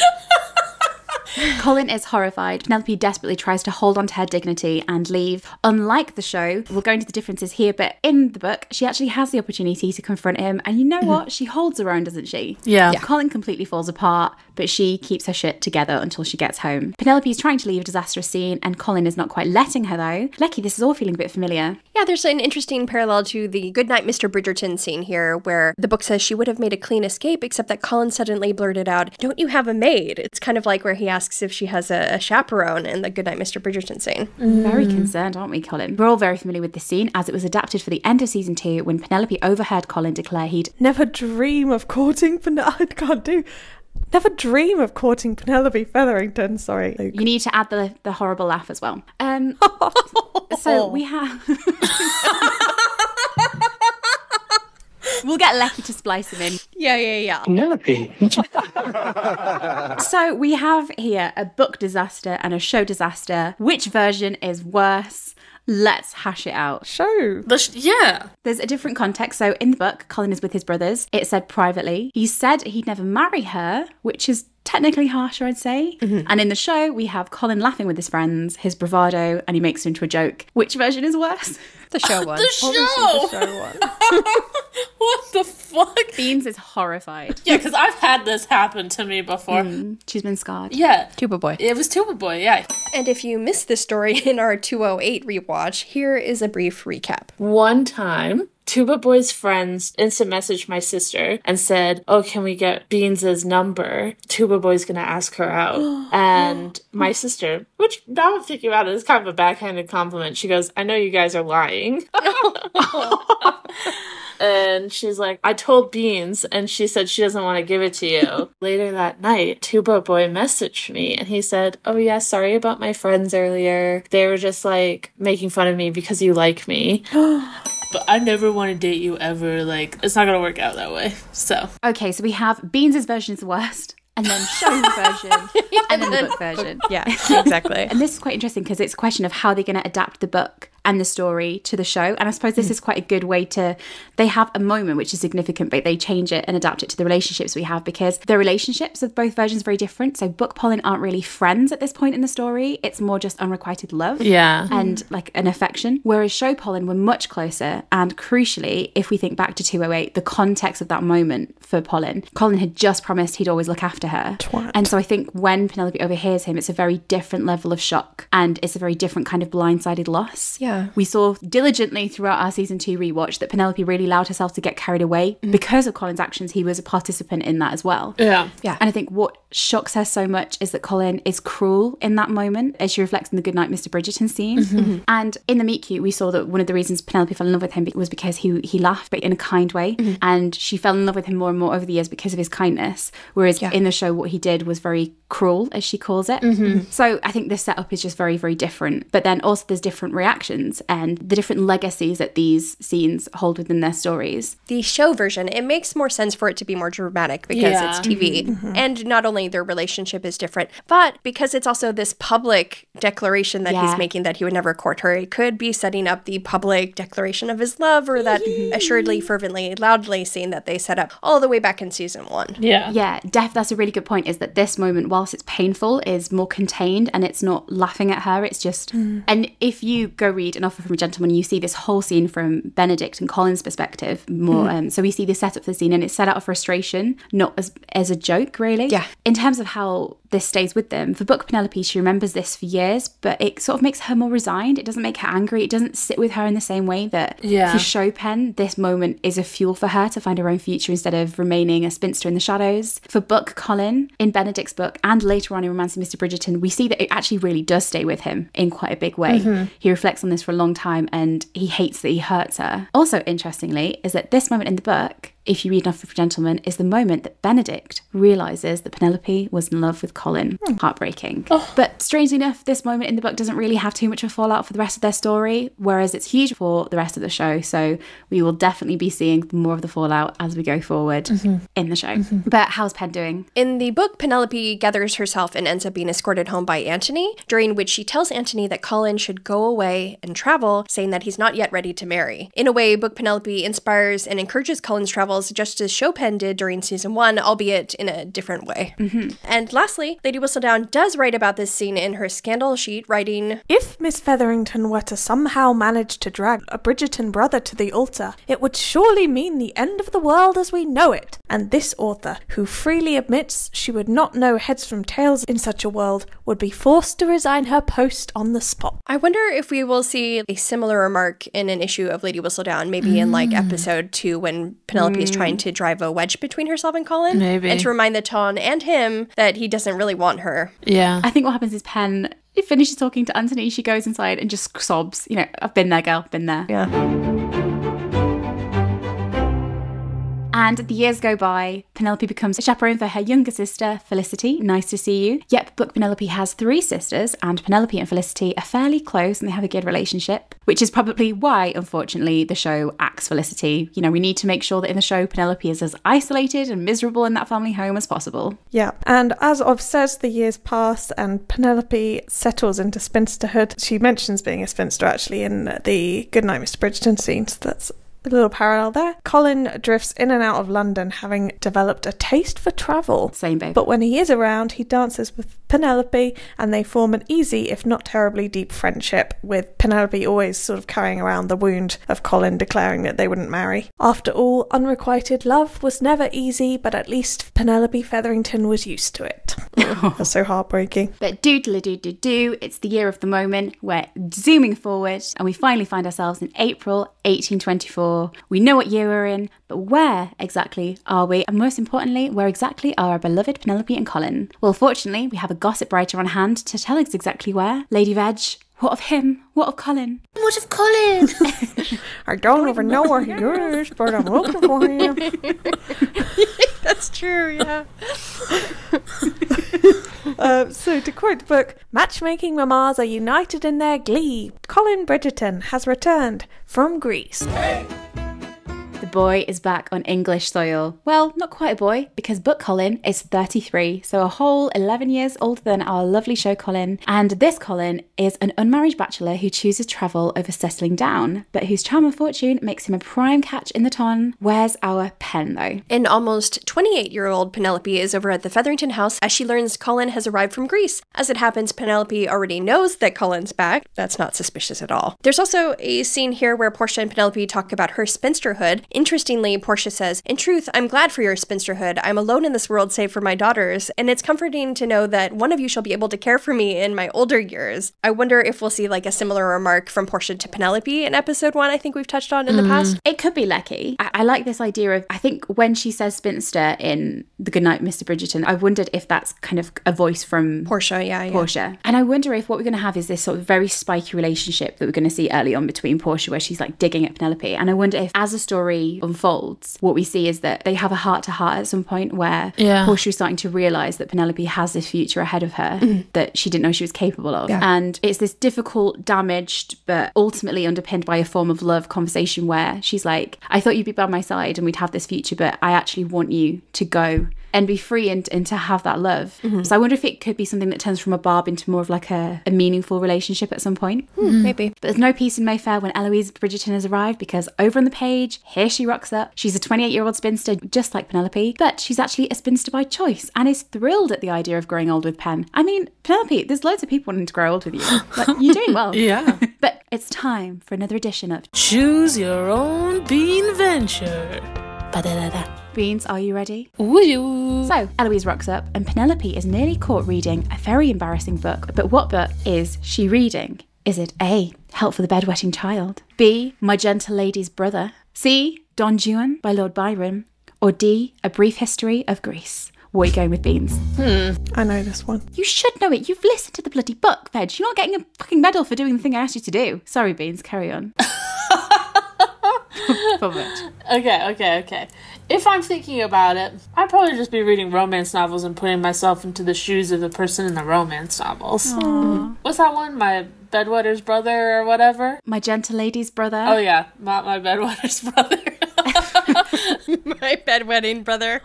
Colin is horrified. Penelope desperately tries to hold on to her dignity and leave. Unlike the show, we'll go into the differences here, but in the book, she actually has the opportunity to confront him. And you know what? She holds her own, doesn't she? Yeah. Colin completely falls apart, but she keeps her shit together until she gets home. Penelope is trying to leave a disastrous scene, and Colin is not quite letting her, though. Lecky, this is all feeling a bit familiar. Yeah, there's an interesting parallel to the Goodnight Mr. Bridgerton scene here, where the book says she would have made a clean escape, except that Colin suddenly blurted out, "Don't you have a maid?" It's kind of like where he asks if she has a chaperone in the Goodnight Mr. Bridgerton scene. Very concerned, aren't we, Colin? We're all very familiar with this scene, as it was adapted for the end of season 2 when Penelope overheard Colin declare he'd Never dream of courting Never dream of courting Penelope Featherington. Sorry, Luke. You need to add the horrible laugh as well. So we have... We'll get Lecky to splice him in. Yeah. Penelope. So we have here a book disaster and a show disaster. Which version is worse? Let's hash it out. Show. Yeah. There's a different context. So in the book, Colin is with his brothers. It said privately. He said he'd never marry her, which is technically harsher, I'd say. And in the show, we have Colin laughing with his friends, his bravado, and he makes it into a joke. Which version is worse? The show one. The show! What the fuck? Beans is horrified. Yeah, because I've had this happen to me before. She's been scarred. Yeah. Tuba Boy. It was Tuba Boy, yeah. And if you missed this story in our 208 rewatch, here is a brief recap. One time, Tuba Boy's friends instant messaged my sister and said, "Oh, can we get Beans' number? Tuba Boy's gonna ask her out." And my sister, which now I'm thinking about it, is kind of a backhanded compliment. She goes, "I know you guys are lying." And she's like, "I told Beans," and she said she doesn't want to give it to you. Later that night, Tuba Boy messaged me, and he said, "Oh yeah, sorry about my friends earlier. They were just like making fun of me because you like me." But I never want to date you ever. Like, it's not gonna work out that way. So Okay, so we have Beans' version is the worst, and then show version, and then the book version. Yeah, exactly. And this is quite interesting because it's a question of how they're going to adapt the book and the story to the show. And I suppose this is quite a good way to, they have a moment which is significant, but they change it and adapt it to the relationships we have, because the relationships of both versions are very different. So Book Polin aren't really friends at this point in the story. It's more just unrequited love and like an affection. Whereas Show Polin were much closer. And crucially, if we think back to 208, the context of that moment for Polin, Colin had just promised he'd always look after her. Twat. And so I think when Penelope overhears him, it's a very different level of shock, and it's a very different kind of blindsided loss. Yeah. We saw diligently throughout our season 2 rewatch that Penelope really allowed herself to get carried away because of Colin's actions. He was a participant in that as well. Yeah. And I think what shocks her so much is that Colin is cruel in that moment, as she reflects in the Goodnight Mr. Bridgerton scene. And in the meet cute, we saw that one of the reasons Penelope fell in love with him was because he laughed, but in a kind way. And she fell in love with him more and more over the years because of his kindness. Whereas in the show, what he did was very cruel, as she calls it. So I think this setup is just very, very different. But then also there's different reactions and the different legacies that these scenes hold within their stories. The show version, it makes more sense for it to be more dramatic because it's TV. And not only their relationship is different, but because it's also this public declaration that he's making that he would never court her. It could be setting up the public declaration of his love, or that assuredly, fervently, loudly scene that they set up all the way back in season 1. Yeah, that's a really good point, is that this moment, whilst it's painful, is more contained and it's not laughing at her. It's just, and if you go read An Offer from a Gentleman, you see this whole scene from Benedict and Colin's perspective more. So we see the setup for the scene and it's set out of frustration, not as a joke, really. Yeah. In terms of how this stays with them, for Book Penelope, she remembers this for years, but it sort of makes her more resigned. It doesn't make her angry. It doesn't sit with her in the same way that for Chopin, this moment is a fuel for her to find her own future instead of remaining a spinster in the shadows. For Book Colin, in Benedict's book and later on in Romancing Mr. Bridgerton, we see that it actually really does stay with him in quite a big way. He reflects on this for a long time and he hates that he hurts her. Also, interestingly, is that this moment in the book, if you read An Offer for a Gentleman, is the moment that Benedict realises that Penelope was in love with Colin. Heartbreaking. But strangely enough, this moment in the book doesn't really have too much of a fallout for the rest of their story, whereas it's huge for the rest of the show. So we will definitely be seeing more of the fallout as we go forward in the show. But how's Pen doing? In the book, Penelope gathers herself and ends up being escorted home by Antony, during which she tells Antony that Colin should go away and travel, saying that he's not yet ready to marry. In a way, Book Penelope inspires and encourages Colin's travels just as Chopin did during season 1, albeit in a different way. And lastly, Lady Whistledown does write about this scene in her scandal sheet, writing, "If Miss Featherington were to somehow manage to drag a Bridgerton brother to the altar, it would surely mean the end of the world as we know it. And this author, who freely admits she would not know heads from tails in such a world, would be forced to resign her post on the spot." I wonder if we will see a similar remark in an issue of Lady Whistledown, maybe in like episode 2 when Penelope is trying to drive a wedge between herself and Colin. Maybe. And to remind the Ton and him that he doesn't really want her. Yeah. I think what happens is Pen finishes talking to Antony, she goes inside and just sobs. You know, I've been there, girl, been there. Yeah. And the years go by, Penelope becomes a chaperone for her younger sister, Felicity. Nice to see you. Yep, Book Penelope has 3 sisters, and Penelope and Felicity are fairly close and they have a good relationship, which is probably why, unfortunately, the show axes Felicity. You know, we need to make sure that in the show, Penelope is as isolated and miserable in that family home as possible. Yeah, and as I've said, the years pass and Penelope settles into spinsterhood. She mentions being a spinster, actually, in the Goodnight Mr. Bridgerton scene, so that's a little parallel there. Colin drifts in and out of London, having developed a taste for travel. Same, babe. But when he is around, he dances with Penelope, and they form an easy, if not terribly deep, friendship, with Penelope always sort of carrying around the wound of Colin declaring that they wouldn't marry. After all, unrequited love was never easy, but at least Penelope Featherington was used to it. That's so heartbreaking. But do, it's the year of the moment. We're zooming forward, and we finally find ourselves in April 1824. We know what year we're in, but where exactly are we? And most importantly, where exactly are our beloved Penelope and Colin? Well, fortunately, we have a gossip writer on hand to tell us exactly where. Lady Veg, what of him? What of Colin? What of Colin? I don't even know where he is, but I'm looking for him. That's true, yeah. So to quote the book, matchmaking mammas are united in their glee. Colin Bridgerton has returned from Greece. The boy is back on English soil. Well, not quite a boy, because Book Polin is 33, so a whole 11 years older than our lovely show Colin. And this Colin is an unmarried bachelor who chooses travel over settling down, but whose charm and fortune makes him a prime catch in the ton. Where's our pen, though? An almost 28-year-old Penelope is over at the Featherington house as she learns Colin has arrived from Greece. As it happens, Penelope already knows that Colin's back. That's not suspicious at all. There's also a scene here where Portia and Penelope talk about her spinsterhood. Interestingly, Portia says, "In truth, I'm glad for your spinsterhood. I'm alone in this world save for my daughters, and it's comforting to know that one of you shall be able to care for me in my older years." I wonder if we'll see like a similar remark from Portia to Penelope in episode 1, I think we've touched on in the past. It could be Lecky. I like this idea of, I think when she says spinster in The Goodnight Mr. Bridgerton, I wondered if that's kind of a voice from Portia, yeah. Portia. And I wonder if what we're going to have is this sort of very spiky relationship that we're going to see early on between Portia, where she's like digging at Penelope. And I wonder if as the story unfolds, what we see is that they have a heart-to-heart at some point where Portia is starting to realise that Penelope has this future ahead of her that she didn't know she was capable of. Yeah. And it's this difficult, damaged, but ultimately underpinned by a form of love conversation where she's like, I thought you'd be by my side and we'd have this future, but I actually want you to go and be free and to have that love. So I wonder if it could be something that turns from a Barb into more of like a meaningful relationship at some point. Maybe. But there's no peace in Mayfair when Eloise Bridgerton has arrived, because over on the page, here she rocks up. She's a 28-year-old spinster, just like Penelope, but she's actually a spinster by choice and is thrilled at the idea of growing old with Pen. I mean, Penelope, there's loads of people wanting to grow old with you. Like, you're doing well. Yeah. But it's time for another edition of Choose Your Own Bean Venture. Ba-da-da-da. Beans, are you ready? Ooh. So, Eloise rocks up and Penelope is nearly caught reading a very embarrassing book. But what book is she reading? Is it A, Help for the Bedwetting Child? B, My Gentle Lady's Brother? C, Don Juan by Lord Byron? Or D, A Brief History of Greece? What are you going with, Beans? I know this one. You should know it. You've listened to the bloody book, Veg. You're not getting a fucking medal for doing the thing I asked you to do. Sorry, Beans. Carry on. Okay. If I'm thinking about it, I'd probably just be reading romance novels and putting myself into the shoes of the person in the romance novels. What's that one? My Bedwetter's Brother or whatever? My Gentle Lady's Brother. Oh yeah, not My Bedwetter's Brother. My bedwetting brother.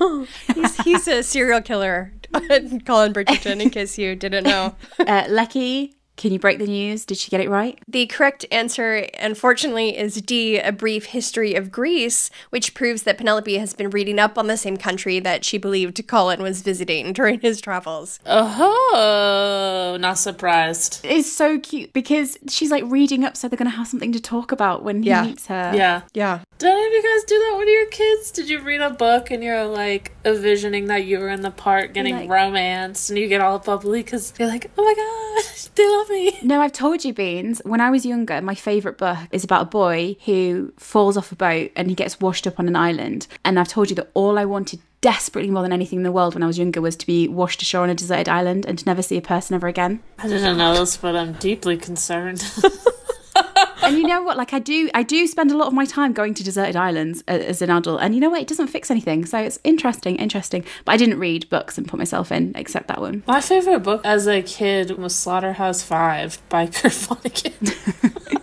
He's a serial killer. Colin Bridgerton, in case you didn't know. Lecky, can you break the news? Did she get it right? The correct answer, unfortunately, is D, A Brief History of Greece, which proves that Penelope has been reading up on the same country that she believed Colin was visiting during his travels. Oh, not surprised. It's so cute because she's like reading up so they're going to have something to talk about when he meets her. Yeah. Did any of you guys do that with your kids? Did you read a book and you're like envisioning that you were in the park getting like, romance and you get all bubbly because you're like, oh my gosh, they love me? No, I've told you, Beans. When I was younger, my favourite book is about a boy who falls off a boat and he gets washed up on an island. And I've told you that all I wanted desperately more than anything in the world when I was younger was to be washed ashore on a deserted island and to never see a person ever again. I didn't know this, but I'm deeply concerned. And you know what? Like I do spend a lot of my time going to deserted islands as an adult. And you know what? It doesn't fix anything. So it's interesting. But I didn't read books and put myself in, except that one. My favourite book as a kid was Slaughterhouse-Five by Kurt Vonnegut.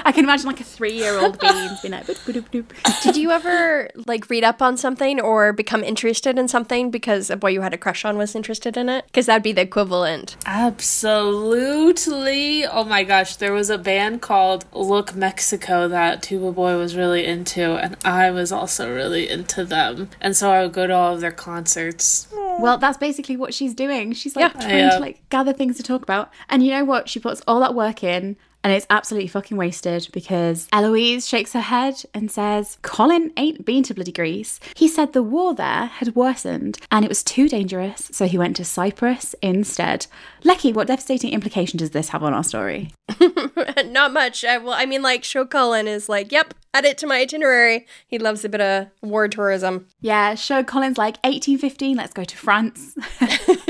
I can imagine like a 3-year-old Beans being like, boop, boop, boop, boop. Did you ever like read up on something or become interested in something because a boy you had a crush on was interested in it? Because that'd be the equivalent. Absolutely. Oh my gosh, there was a band called Look Mexico that Tuba Boy was really into, and I was also really into them. And so I would go to all of their concerts. Well, that's basically what she's doing. She's like trying to like gather things to talk about. And you know what? She puts all that work in. And it's absolutely fucking wasted because Eloise shakes her head and says, Colin ain't been to bloody Greece. He said the war there had worsened and it was too dangerous, so he went to Cyprus instead. Lecky, what devastating implication does this have on our story? Not much. Show Colin is like, yep, add it to my itinerary. He loves a bit of war tourism. Yeah, show Colin's like 1815, let's go to France.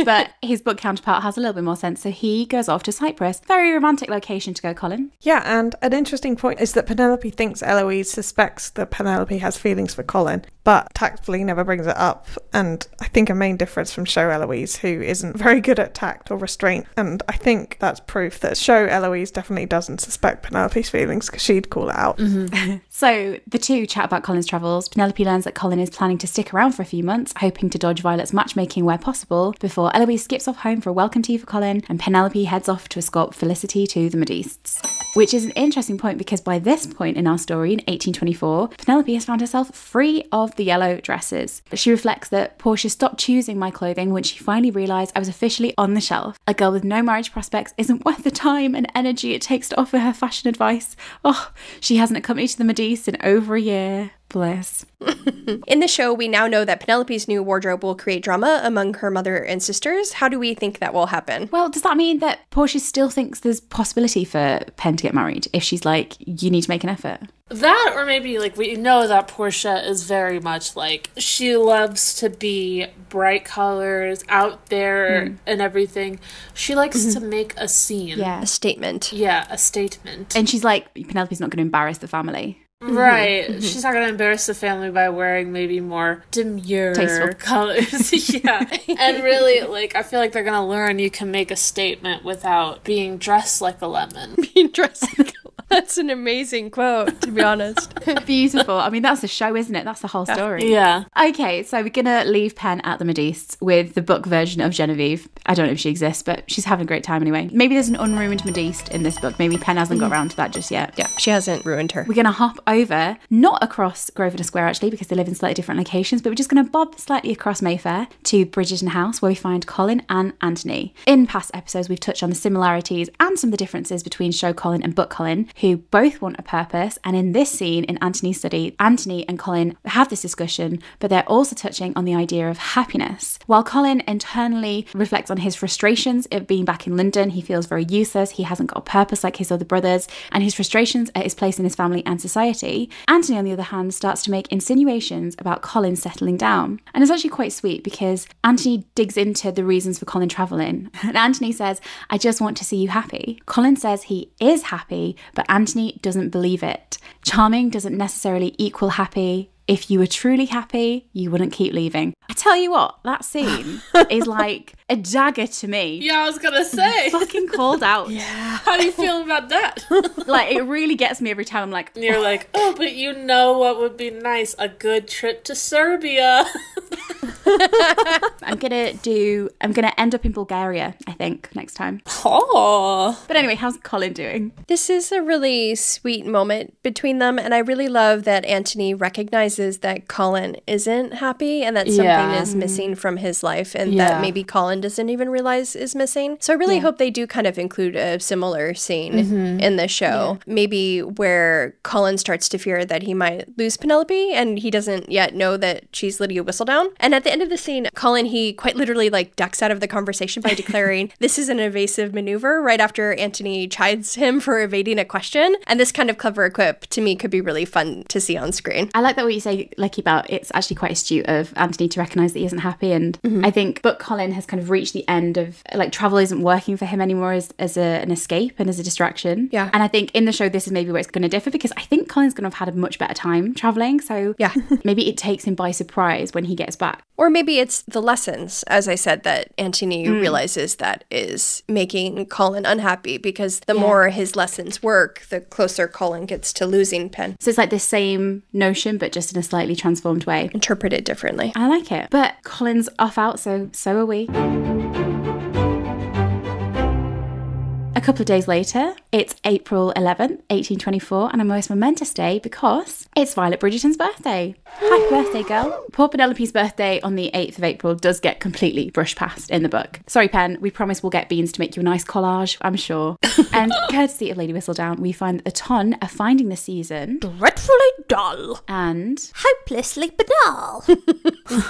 But his book counterpart has a little bit more sense, so he goes off to Cyprus. Very romantic location to go, Colin. Colin. Yeah, and an interesting point is that Penelope thinks Eloise suspects that Penelope has feelings for Colin, but tactfully never brings it up. And I think a main difference from show Eloise, who isn't very good at tact or restraint, and I think that's proof that show Eloise definitely doesn't suspect Penelope's feelings, because she'd call it out. So the two chat about Colin's travels. Penelope learns that Colin is planning to stick around for a few months, hoping to dodge Violet's matchmaking where possible, before Eloise skips off home for a welcome tea for Colin, and Penelope heads off to escort Felicity to the Modistes. Which is an interesting point, because by this point in our story, in 1824, Penelope has found herself free of the yellow dresses. But she reflects that Portia stopped choosing my clothing when she finally realised I was officially on the shelf. A girl with no marriage prospects isn't worth the time and energy it takes to offer her fashion advice. Oh, she hasn't accompanied to the Modistes in over a year. Bliss. In the show, we now know that Penelope's new wardrobe will create drama among her mother and sisters. How do we think that will happen? Well, does that mean that Portia still thinks there's possibility for Pen to get married if she's like, you need to make an effort? That, or maybe, like, we know that Portia is very much, like, she loves to be bright colors, out there, and everything. She likes to make a scene. Yeah. A statement. Yeah, a statement. And she's like, Penelope's not going to embarrass the family. Right. She's not going to embarrass the family by wearing maybe more demure Tasteful colors. Yeah. And really, like, I feel like they're going to learn you can make a statement without being dressed like a lemon. Being dressed like a lemon. That's an amazing quote, to be honest. Beautiful. I mean, that's the show, isn't it? That's the whole story. Yeah. Okay, so we're going to leave Pen at the Modistes with the book version of Genevieve. I don't know if she exists, but she's having a great time anyway. Maybe there's an unruined Modiste in this book. Maybe Pen hasn't got around to that just yet. Yeah, she hasn't ruined her. We're going to hop over, not across Grosvenor Square actually, because they live in slightly different locations, but we're just going to bob slightly across Mayfair to Bridgerton House, where we find Colin and Anthony. In past episodes, we've touched on the similarities and some of the differences between show Colin and book Colin, who both want a purpose. And in this scene, in Anthony's study, Anthony and Colin have this discussion, but they're also touching on the idea of happiness. While Colin internally reflects on his frustrations at being back in London, he feels very useless, he hasn't got a purpose like his other brothers, and his frustrations at his place in his family and society. Anthony, on the other hand, starts to make insinuations about Colin settling down. And it's actually quite sweet, because Anthony digs into the reasons for Colin travelling. And Anthony says, I just want to see you happy. Colin says he is happy, but Anthony doesn't believe it. Charming doesn't necessarily equal happy. If you were truly happy, you wouldn't keep leaving. I tell you what, that scene is like a dagger to me. Yeah, I was gonna say. Fucking called out. Yeah. How do you feel about that? Like, it really gets me every time. I'm like, and you're like, oh, but you know what would be nice? A good trip to Serbia. I'm gonna end up in Bulgaria, I think, next time. Oh. But anyway, how's Colin doing? This is a really sweet moment between them, and I really love that Anthony recognizes that Colin isn't happy and that something is missing from his life, and that maybe Colin doesn't even realize is missing. So I really hope they do kind of include a similar scene in the show. Maybe where Colin starts to fear that he might lose Penelope, and he doesn't yet know that she's Lydia Whistledown. And at the end of the scene, Colin, he quite literally like ducks out of the conversation by declaring this is an evasive maneuver right after Anthony chides him for evading a question. And this kind of clever quip to me could be really fun to see on screen. I like that what you say, Lecky, about it's actually quite astute of Anthony to recognise that he isn't happy. And I think book Colin has kind of reached the end of, like, travel isn't working for him anymore as an escape and as a distraction. Yeah. And I think in the show, this is maybe where it's going to differ, because I think Colin's going to have had a much better time travelling. So yeah, maybe it takes him by surprise when he gets back. Or maybe it's the lessons, as I said, that Anthony realizes that is making Colin unhappy, because the more his lessons work, the closer Colin gets to losing Pen. So it's like the same notion, but just in a slightly transformed way. Interpret it differently. I like it. But Colin's off out, so are we. A couple of days later, it's April 11th, 1824, and a most momentous day because it's Violet Bridgerton's birthday. Happy birthday, girl. Poor Penelope's birthday on the 8th of April does get completely brushed past in the book. Sorry, Pen, we promise we'll get Beans to make you a nice collage, I'm sure. And courtesy of Lady Whistledown, we find that the ton are finding the season Dreadfully dull. and Hopelessly banal.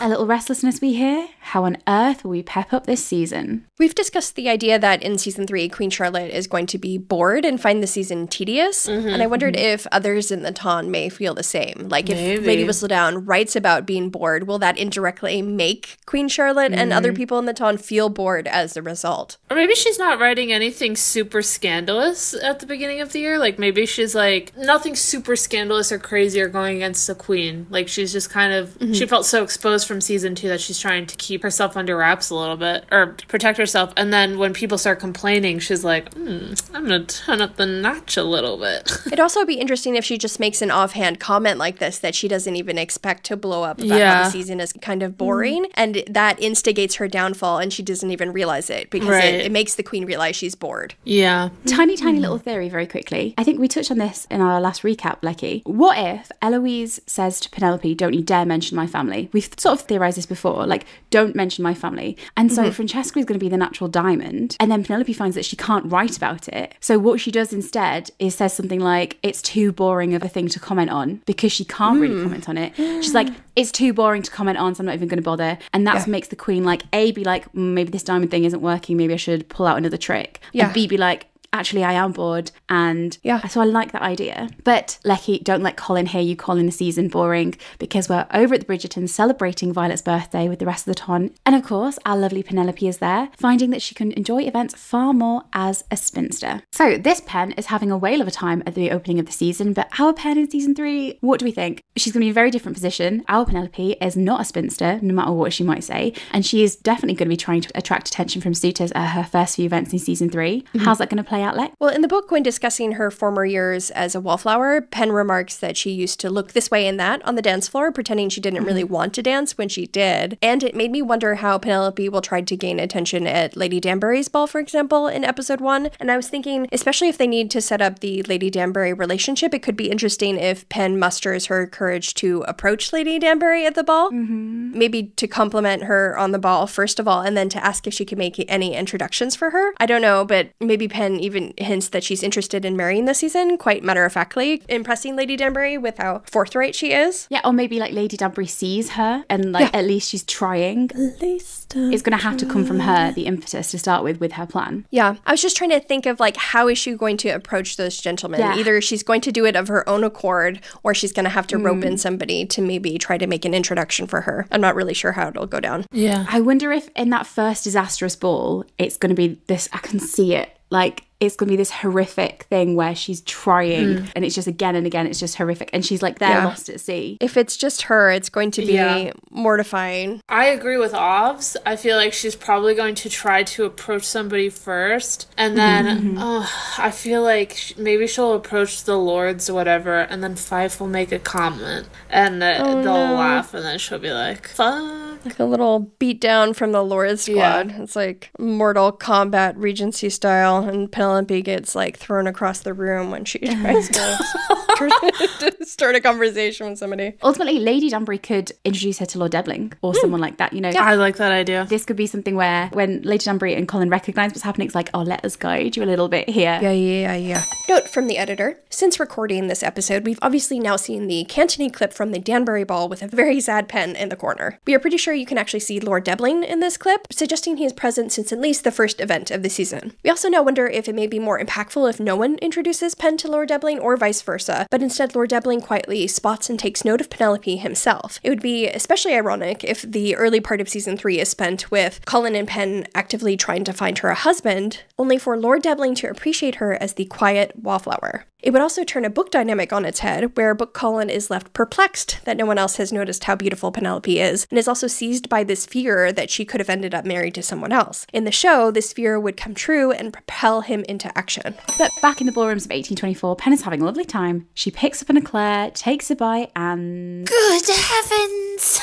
a little restlessness we hear. How on earth will we pep up this season? We've discussed the idea that in season 3, Queen Charlotte Charlotte is going to be bored and find the season tedious. And I wondered if others in the ton may feel the same. Like if Lady Whistledown writes about being bored, will that indirectly make Queen Charlotte and other people in the ton feel bored as a result? Or maybe she's not writing anything super scandalous at the beginning of the year. Like maybe she's like, nothing super scandalous or crazy or going against the Queen. Like she's just kind of, she felt so exposed from season 2 that she's trying to keep herself under wraps a little bit or protect herself. And then when people start complaining, she's like, I'm going to turn up the notch a little bit. It'd also be interesting if she just makes an offhand comment like this that she doesn't even expect to blow up about how the season is kind of boring. And that instigates her downfall and she doesn't even realize it because it makes the Queen realize she's bored. Yeah. Tiny little theory very quickly. I think we touched on this in our last recap, Lecky. What if Eloise says to Penelope, don't you dare mention my family? We've sort of theorized this before, like, don't mention my family. And so Francesca is going to be the natural diamond. And then Penelope finds that she can't write about it. So what she does instead is says something like, it's too boring of a thing to comment on because she can't really comment on it. She's like, it's too boring to comment on, so I'm not even going to bother. And that makes the Queen like, A, be like, maybe this diamond thing isn't working. Maybe I should pull out another trick. And B, be like, actually I am bored. And so I like that idea. But Lecky, don't let Colin hear you calling the season boring because we're over at the Bridgertons celebrating Violet's birthday with the rest of the ton. And of course, our lovely Penelope is there, finding that she can enjoy events far more as a spinster. So this pen is having a whale of a time at the opening of the season, but our pen in season 3, what do we think? She's going to be in a very different position. Our Penelope is not a spinster, no matter what she might say, and she is definitely going to be trying to attract attention from suitors at her first few events in season 3. How's that going to play out, Lex? Well, in the book, when discussing her former years as a wallflower, Pen remarks that she used to look this way and that on the dance floor, pretending she didn't really want to dance when she did. And it made me wonder how Penelope will try to gain attention at Lady Danbury's ball, for example, in episode 1. And I was thinking, especially if they need to set up the Lady Danbury relationship, it could be interesting if Pen musters her courage to approach Lady Danbury at the ball. Maybe to compliment her on the ball, first of all, and then to ask if she could make any introductions for her. I don't know, but maybe Pen even hints that she's interested in marrying this season, quite matter-of-factly, impressing Lady Danbury with how forthright she is. Yeah, or maybe like Lady Danbury sees her and like at least she's trying. At least it's going to have to come from her, the impetus to start with her plan. Yeah, I was just trying to think of like, how is she going to approach those gentlemen? Either she's going to do it of her own accord or she's going to have to rope in somebody to maybe try to make an introduction for her. I'm not really sure how it'll go down. Yeah. I wonder if in that first disastrous ball, it's going to be this, I can see it, like, it's going to be this horrific thing where she's trying and it's just again and again, it's just horrific. And she's like there lost at sea. If it's just her, it's going to be mortifying. I agree with Ovs. I feel like she's probably going to try to approach somebody first. And then I feel like maybe she'll approach the lords or whatever. And then Fife will make a comment. And they'll laugh. And then she'll be like, fuck. Like a little beatdown from the Lord Squad. It's like Mortal Kombat Regency style. And Penelope gets like thrown across the room when she tries to start a conversation with somebody. Ultimately, Lady Danbury could introduce her to Lord Debling or someone like that, you know. I like that idea. This could be something where when Lady Danbury and Colin recognise what's happening, it's like, oh, let us guide you a little bit here. Yeah. Note from the editor. Since recording this episode, we've obviously now seen the Cantonese clip from the Danbury ball with a very sad pen in the corner. We are pretty sure you can actually see Lord Debling in this clip, suggesting he is present since at least the first event of the season. We also now wonder if it may be more impactful if no one introduces Pen to Lord Debling or vice versa, but instead Lord Debling quietly spots and takes note of Penelope himself. It would be especially ironic if the early part of season 3 is spent with Colin and Pen actively trying to find her a husband, only for Lord Debling to appreciate her as the quiet wallflower. It would also turn a book dynamic on its head, where Book Polin is left perplexed that no one else has noticed how beautiful Penelope is, and is also seized by this fear that she could have ended up married to someone else. In the show, this fear would come true and propel him into action. But back in the ballrooms of 1824, Pen is having a lovely time. She picks up an eclair, takes a bite, and... Good heavens!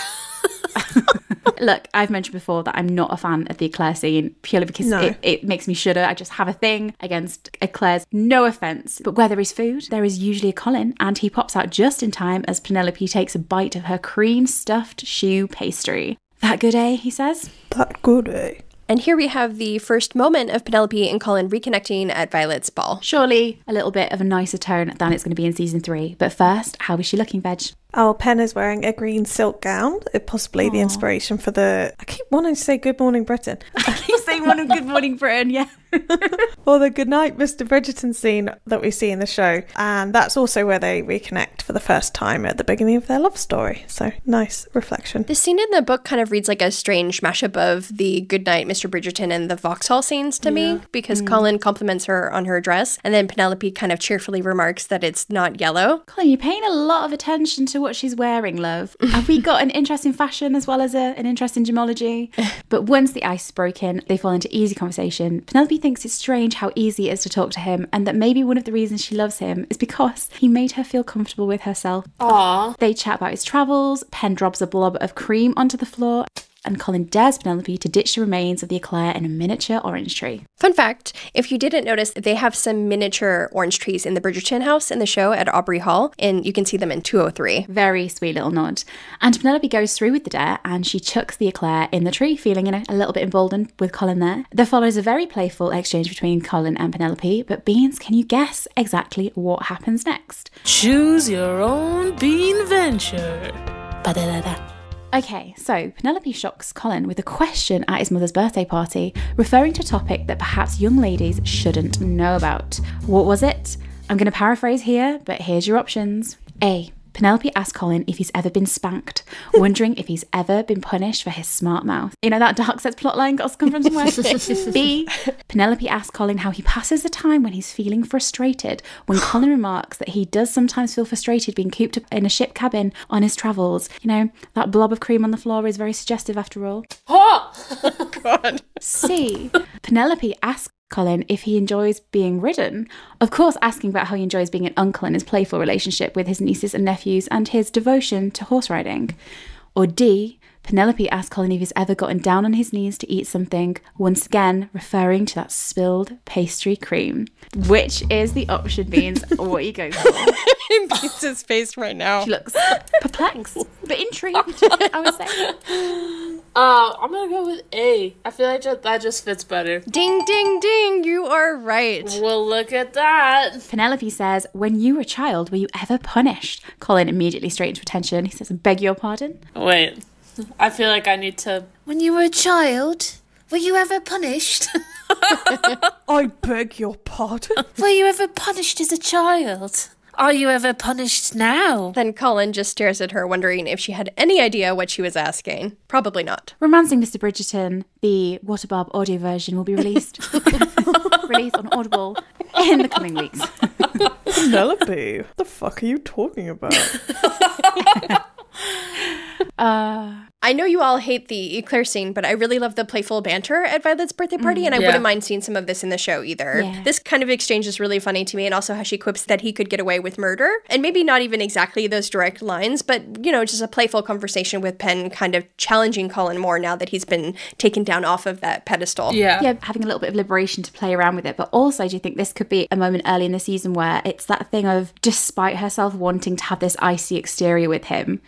Look, I've mentioned before that I'm not a fan of the eclair scene purely because it makes me shudder. I just have a thing against eclairs. No offence. But where there is food, there is usually a Colin, and he pops out just in time as Penelope takes a bite of her cream-stuffed shoe pastry. That good, eh? He says. That good, eh? And here we have the first moment of Penelope and Colin reconnecting at Violet's ball. Surely a little bit of a nicer tone than it's going to be in season 3. But first, how is she looking, Veg? Our Pen is wearing a green silk gown, possibly the inspiration for the... I keep wanting to say Good Morning Britain. I keep saying Good Morning Britain, yeah. Or the goodnight Mr. Bridgerton scene that we see in the show. And that's also where they reconnect for the first time at the beginning of their love story. So nice reflection. The scene in the book kind of reads like a strange mashup of the goodnight Mr. Bridgerton and the Vauxhall scenes to me, because Colin compliments her on her dress, and then Penelope kind of cheerfully remarks that it's not yellow. Colin, you're paying a lot of attention to what she's wearing, love. Have we got an interest in fashion as well as an interest in gemology? But once the ice is broken, they fall into easy conversation. Penelope thinks it's strange how easy it is to talk to him, and that maybe one of the reasons she loves him is because he made her feel comfortable with herself. Aww. They chat about his travels. Pen drops a blob of cream onto the floor, and Colin dares Penelope to ditch the remains of the eclair in a miniature orange tree. Fun fact, if you didn't notice, they have some miniature orange trees in the Bridgerton house in the show at Aubrey Hall, and you can see them in 203. Very sweet little nod. And Penelope goes through with the dare, and she chucks the eclair in the tree, feeling a little bit emboldened with Colin there. There follows a very playful exchange between Colin and Penelope, but Beans, can you guess exactly what happens next? Choose your own bean venture. Ba-da-da-da. Okay, so Penelope shocks Colin with a question at his mother's birthday party, referring to a topic that perhaps young ladies shouldn't know about. What was it? I'm going to paraphrase here, but here's your options. A. Penelope asked Colin if he's ever been spanked, wondering if he's ever been punished for his smart mouth. You know, that dark sets plotline got to come from somewhere. B. Penelope asked Colin how he passes the time when he's feeling frustrated, when Colin remarks that he does sometimes feel frustrated being cooped up in a ship cabin on his travels. You know, that blob of cream on the floor is very suggestive after all. Oh, God. C. Penelope asked Colin if he enjoys being ridden. Of course, asking about how he enjoys being an uncle in his playful relationship with his nieces and nephews and his devotion to horse riding. Or D. Penelope asked Colin if he's ever gotten down on his knees to eat something, once again referring to that spilled pastry cream. Which is the option, Beans? What are you going for? Beans' face right now. She looks perplexed, but intrigued, I would say. I'm gonna go with A. I feel like that just fits better. Ding, ding, ding, you are right. Well, look at that. Penelope says, when you were a child, were you ever punished? Colin immediately straightens to attention. He says, I beg your pardon? Wait, I feel like I need to... When you were a child, were you ever punished? I beg your pardon? Were you ever punished as a child? Are you ever punished now? Then Colin just stares at her, wondering if she had any idea what she was asking. Probably not. Romancing Mr. Bridgerton, the What a Barb audio version will be released. Released on Audible in the coming weeks. Penelope, what the fuck are you talking about? I know you all hate the eclair scene, but I really love the playful banter at Violet's birthday party, and I wouldn't mind seeing some of this in the show either. Yeah. This kind of exchange is really funny to me, and also how she quips that he could get away with murder. And maybe not even exactly those direct lines, but, you know, just a playful conversation with Pen kind of challenging Colin more now that he's been taken down off of that pedestal. Yeah, having a little bit of liberation to play around with it. But also, do you think this could be a moment early in the season where it's that thing of, despite herself wanting to have this icy exterior with him,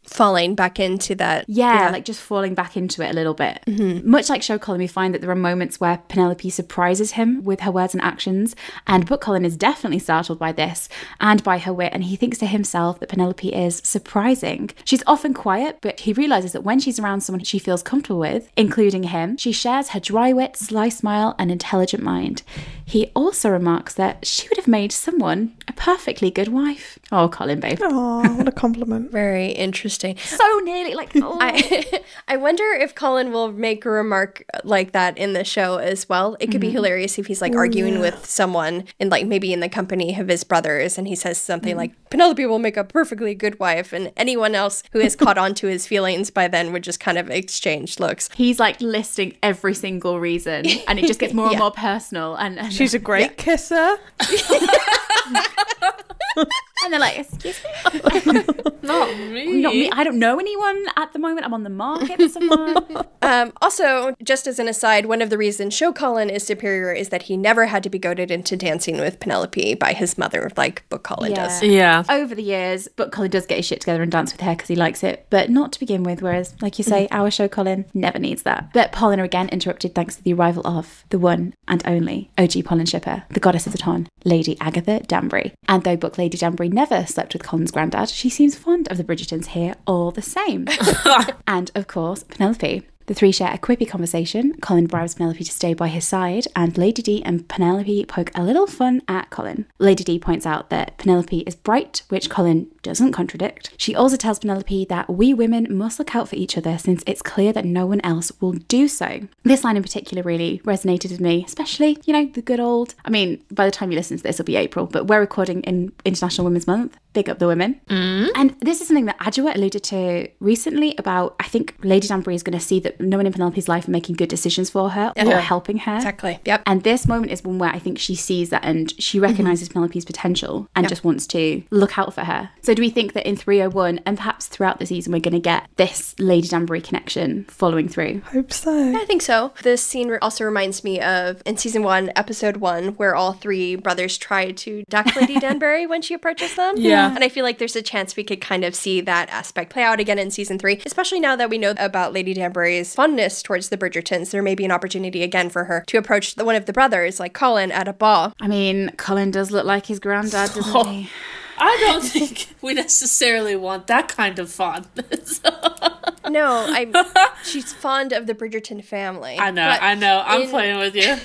falling back into that. Yeah, like just falling back into it a little bit. Much like Show Colin, we find that there are moments where Penelope surprises him with her words and actions, and Book Colin is definitely startled by this and by her wit, and he thinks to himself that Penelope is surprising. She's often quiet, but he realises that when she's around someone she feels comfortable with, including him, she shares her dry wit, sly smile, and intelligent mind. He also remarks that she would have made someone a perfectly good wife. Oh, Colin, babe. Oh, what a compliment. Very interesting. So nearly, like, oh. I wonder if Colin will make a remark like that in the show as well. It could be hilarious if he's like arguing with someone and like maybe in the company of his brothers, and he says something like, Penelope will make a perfectly good wife, and anyone else who has caught on to his feelings by then would just kind of exchange looks. He's like listing every single reason, and it just gets more and more personal. And she's a great kisser. And they're like, excuse me? Not me. Not me. I don't know anyone at the moment. I'm on the market for someone. Also, just as an aside, one of the reasons Show Colin is superior is that he never had to be goaded into dancing with Penelope by his mother like Book Colin does. Yeah. Over the years, Book Colin does get his shit together and dance with her because he likes it, but not to begin with, whereas, like you say, our Show Colin never needs that. But Polin are again interrupted thanks to the arrival of the one and only OG Polin shipper, the goddess of the ton, Lady Agatha Danbury. And though Book Lady Danbury never slept with Colin's granddad, she seems fond of the Bridgertons here all the same. And, of course, Penelope. The three share a quippy conversation. Colin bribes Penelope to stay by his side, and Lady D and Penelope poke a little fun at Colin. Lady D points out that Penelope is bright, which Colin doesn't contradict. She also tells Penelope that we women must look out for each other since it's clear that no one else will do so. This line in particular really resonated with me, especially, the good old, by the time you listen to this, it'll be April, but we're recording in International Women's Month. Big up the women. And this is something that Adjoa alluded to recently about, I think Lady Danbury is going to see that no one in Penelope's life are making good decisions for her or helping her. Exactly. Yep. And this moment is one where I think she sees that and she recognises Penelope's potential and just wants to look out for her. So do we think that in 301 and perhaps throughout the season we're going to get this Lady Danbury connection following through? Hope so. I think so. This scene also reminds me of in season 1, episode 1, where all three brothers try to duck Lady Danbury when she approaches them. Yeah. And I feel like there's a chance we could kind of see that aspect play out again in season 3, especially now that we know about Lady Danbury's fondness towards the Bridgertons. There may be an opportunity again for her to approach one of the brothers, like Colin, at a ball. Colin does look like his granddad, doesn't he? I don't think we necessarily want that kind of fondness. No, she's fond of the Bridgerton family. I know. I'm playing with you.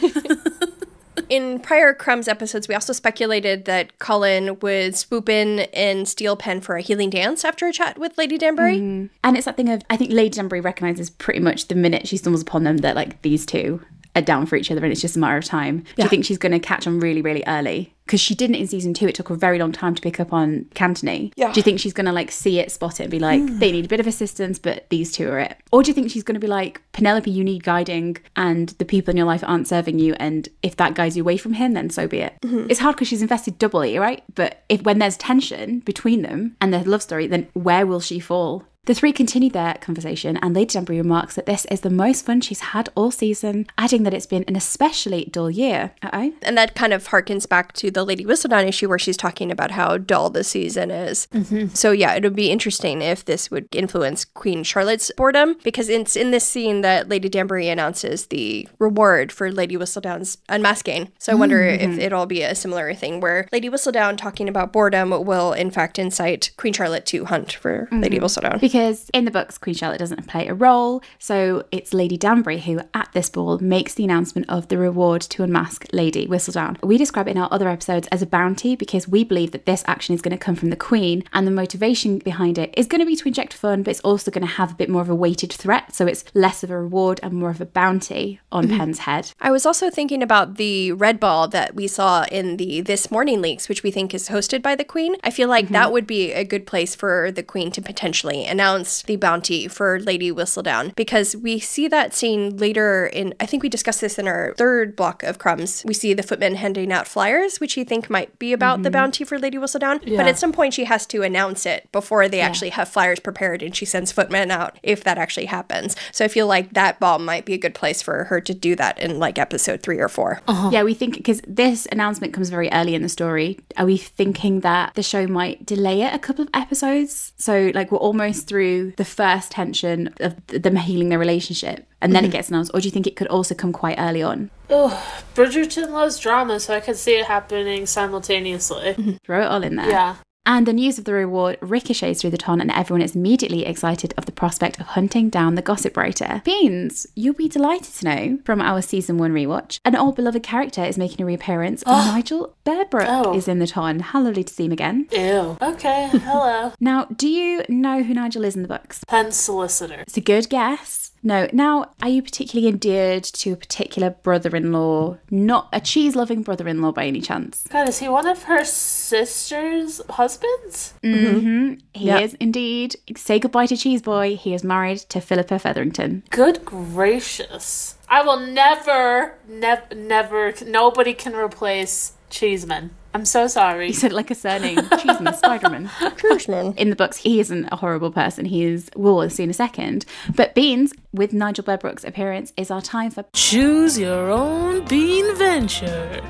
In prior Crumbs episodes, we also speculated that Colin would swoop in and steal Pen for a healing dance after a chat with Lady Danbury. And it's that thing of, I think Lady Danbury recognises pretty much the minute she stumbles upon them that, like, these two are down for each other and it's just a matter of time. Do you think she's going to catch on really, really early? Because she didn't in season 2. It took a very long time to pick up on Cantony. Yeah. Do you think she's going to, like, see it, spot it, and be like, they need a bit of assistance, but these two are it? Or do you think she's going to be like, Penelope, you need guiding, and the people in your life aren't serving you, and if that guides you away from him, then so be it? It's hard because she's invested doubly, right? But when there's tension between them and their love story, then where will she fall? The three continue their conversation, and Lady Danbury remarks that this is the most fun she's had all season, adding that it's been an especially dull year. And that kind of harkens back to the Lady Whistledown issue where she's talking about how dull the season is. So yeah, it would be interesting if this would influence Queen Charlotte's boredom, because it's in this scene that Lady Danbury announces the reward for Lady Whistledown's unmasking. So I wonder if it'll be a similar thing where Lady Whistledown talking about boredom will in fact incite Queen Charlotte to hunt for Lady Whistledown. Because in the books, Queen Charlotte doesn't play a role, so it's Lady Danbury who, at this ball, makes the announcement of the reward to unmask Lady Whistledown. We describe it in our other episodes as a bounty because we believe that this action is going to come from the Queen, and the motivation behind it is going to be to inject fun, but it's also going to have a bit more of a weighted threat, so it's less of a reward and more of a bounty on Pen's head. I was also thinking about the red ball that we saw in the This Morning leaks, which we think is hosted by the Queen. I feel like that would be a good place for the Queen to potentially announce the bounty for Lady Whistledown, because we see that scene later in, I think we discussed this in our third block of Crumbs. We see the footman handing out flyers, which you think might be about the bounty for Lady Whistledown, but at some point she has to announce it before they actually have flyers prepared, and she sends footmen out if that actually happens. So I feel like that ball might be a good place for her to do that in like episode 3 or 4. Yeah, we think, because this announcement comes very early in the story, are we thinking that the show might delay it a couple of episodes? So like we're almost through the first tension of them healing their relationship and then it gets announced, or do you think it could also come quite early on? Bridgerton loves drama, so I could see it happening simultaneously. Throw it all in there. Yeah. And the news of the reward ricochets through the ton, and everyone is immediately excited of the prospect of hunting down the gossip writer. Beans, you'll be delighted to know from our season 1 rewatch, an old beloved character is making a reappearance. Nigel Bearbrook is in the ton. How lovely to see him again. Ew. Okay, hello. Now, do you know who Nigel is in the books? Pen's solicitor. It's a good guess. No. Now, are you particularly endeared to a particular brother-in-law? Not a cheese-loving brother-in-law by any chance? God, is he one of her sister's husbands? He is indeed. Say goodbye to Cheese Boy. He is married to Philippa Featherington. Good gracious. I will never, nobody can replace Cheeseman. I'm so sorry. He said like a surname. Cheeseman, Spider-Man. Cheeseman. In the books, he isn't a horrible person. We'll see in a second. But Beans, with Nigel Bearbrook's appearance, is our time for Choose Your Own Bean Venture.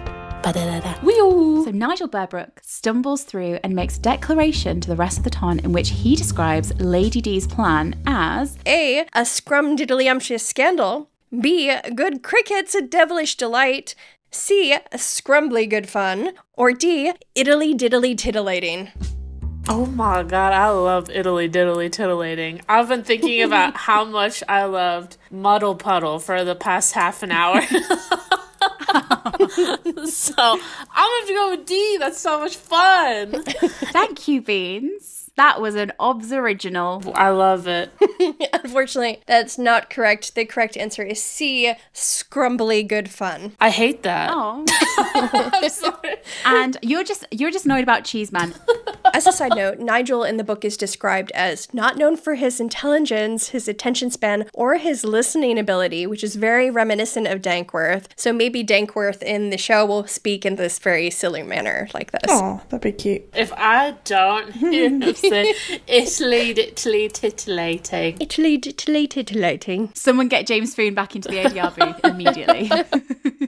So Nigel Bearbrook stumbles through and makes a declaration to the rest of the ton in which he describes Lady D's plan as A scrum-diddly-umptious scandal, B, good crickets, a devilish delight, C, scrumbly good fun, or D, Italy diddly titillating. Oh my god, I love Italy Diddly Titillating. I've been thinking about how much I loved Muddle Puddle for the past half an hour. So I'm gonna have to go with D. That's so much fun. Thank you, Beans. That was an OBS original. I love it. Unfortunately, that's not correct. The correct answer is C, scrumbly good fun. I hate that. Oh. I'm sorry. And you're just annoyed about Cheese Man. As a side note, Nigel in the book is described as not known for his intelligence, his attention span, or his listening ability, which is very reminiscent of Dankworth. So maybe Dankworth in the show will speak in this very silly manner like this. Oh, that'd be cute. If I don't hear him say Italy Diddly Titillating. Italy Diddly Titillating. Someone get James Foon back into the ADR booth immediately.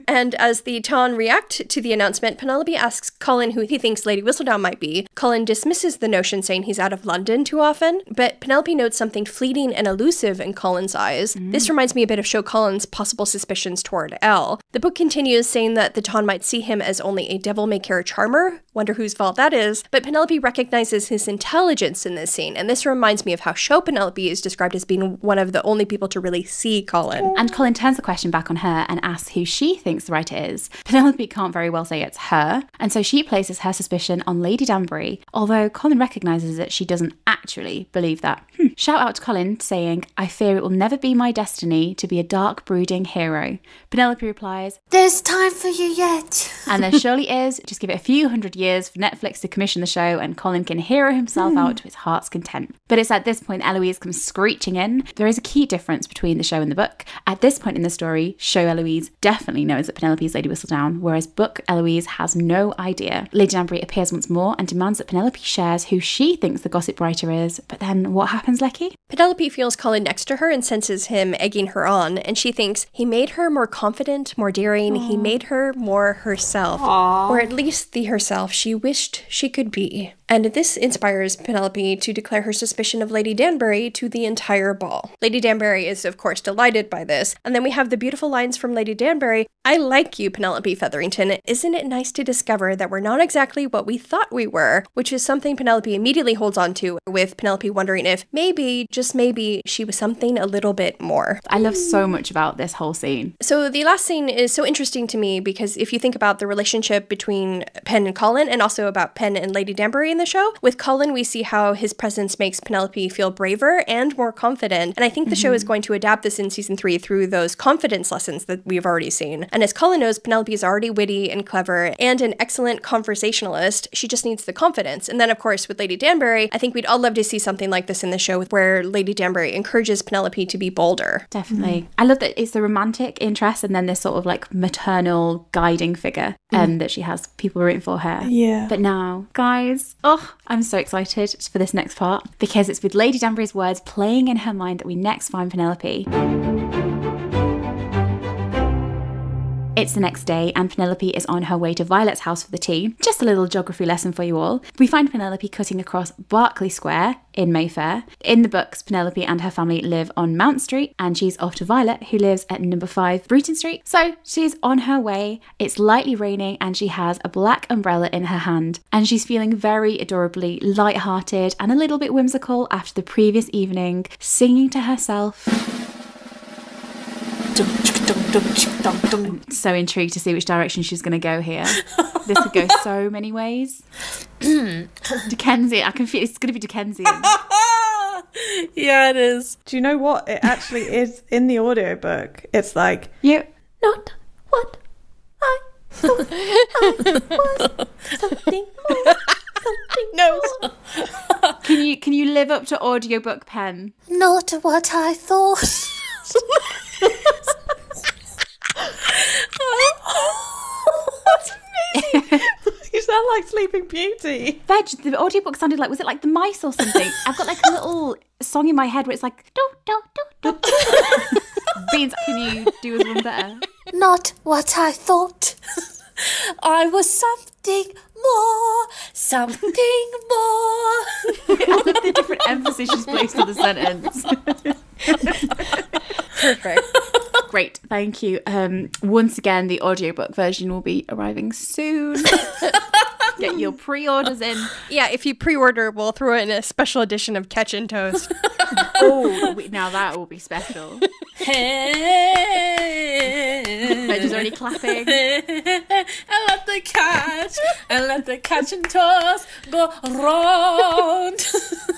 And as the Ton react to the announcement, Penelope asks Colin who he thinks Lady Whistledown might be. Colin dismisses the notion, saying he's out of London too often, but Penelope notes something fleeting and elusive in Colin's eyes. This reminds me a bit of Show Colin's possible suspicions toward Elle. The book continues, saying that the Ton might see him as only a devil-may-care charmer. Wonder whose fault that is. But Penelope recognizes his intelligence in this scene, and this reminds me of how Show Penelope is described as being one of the only people to really see Colin. And Colin turns the question back on her and asks who she thinks the writer is. Penelope can't very well say it's her, and so she places her suspicion on Lady Danbury, although Colin recognises that she doesn't actually believe that. Shout out to Colin, saying, I fear it will never be my destiny to be a dark, brooding hero. Penelope replies, There's time for you yet. and there surely is. Just give it a few hundred years for Netflix to commission the show and Colin can hero himself out to his heart's content. But it's at this point Eloise comes screeching in. There is a key difference between the show and the book. At this point in the story, show Eloise definitely knows that Penelope is Lady Whistledown, whereas book Eloise has no idea. Lady Danbury appears once more and demands that Penelope shares who she thinks the gossip writer is. But then what happens, Lecky? Penelope feels Colin next to her and senses him egging her on, and she thinks he made her more confident, more daring. He made her more herself. Or at least the herself she wished she could be. And this inspires Penelope to declare her suspicion of Lady Danbury to the entire ball. Lady Danbury is, of course, delighted by this. And then we have the beautiful lines from Lady Danbury. I like you, Penelope Featherington. Isn't it nice to discover that we're not exactly what we thought we were? Which is something Penelope immediately holds on to, with Penelope wondering if maybe, just maybe, she was something a little bit more. I love so much about this whole scene. So the last scene is so interesting to me because if you think about the relationship between Pen and Colin, and also about Pen and Lady Danbury in the show, with Colin we see how his presence makes Penelope feel braver and more confident, and I think the show is going to adapt this in season 3 through those confidence lessons that we've already seen. And as Colin knows, Penelope is already witty and clever and an excellent conversationalist. She just needs the confidence. And then of course with Lady Danbury, I think we'd all love to see something like this in the show where Lady Danbury encourages Penelope to be bolder. Definitely. I love that it's the romantic interest and then this sort of like maternal guiding figure that she has people rooting for her. Yeah. But now, guys, I'm so excited for this next part because it's with Lady Danbury's words playing in her mind that we next find Penelope. It's the next day and Penelope is on her way to Violet's house for the tea. Just a little geography lesson for you all. We find Penelope cutting across Berkeley Square in Mayfair. In the books, Penelope and her family live on Mount Street and she's off to Violet, who lives at number 5 Bruton Street. So she's on her way. It's lightly raining and she has a black umbrella in her hand. And she's feeling very adorably light-hearted and a little bit whimsical after the previous evening, singing to herself. I'm so intrigued to see which direction she's going to go here. This could go so many ways. Dickensian. I can feel it's going to be Dickensian. Yeah, it is. Do you know what it actually is in the audiobook? It's like, Not what I thought I was. Something more. Something No. Can you live up to audiobook Pen? Not what I thought. you sound like Sleeping Beauty. Veg, the audiobook sounded like, was it like the mice or something? I've got like a little song in my head where it's like, do, do, do, do. Beans, can you do us one better? Not what I thought. I was something more. Something more. I love the different emphasis she's placed on the sentence. Perfect. Great, thank you. Once again, the audiobook version will be arriving soon. Get your pre-orders in. Yeah, if you pre-order, we'll throw in a special edition of Catch and Toast. Now that will be special. Hey, Is there any clapping? I let the catch and toss go round.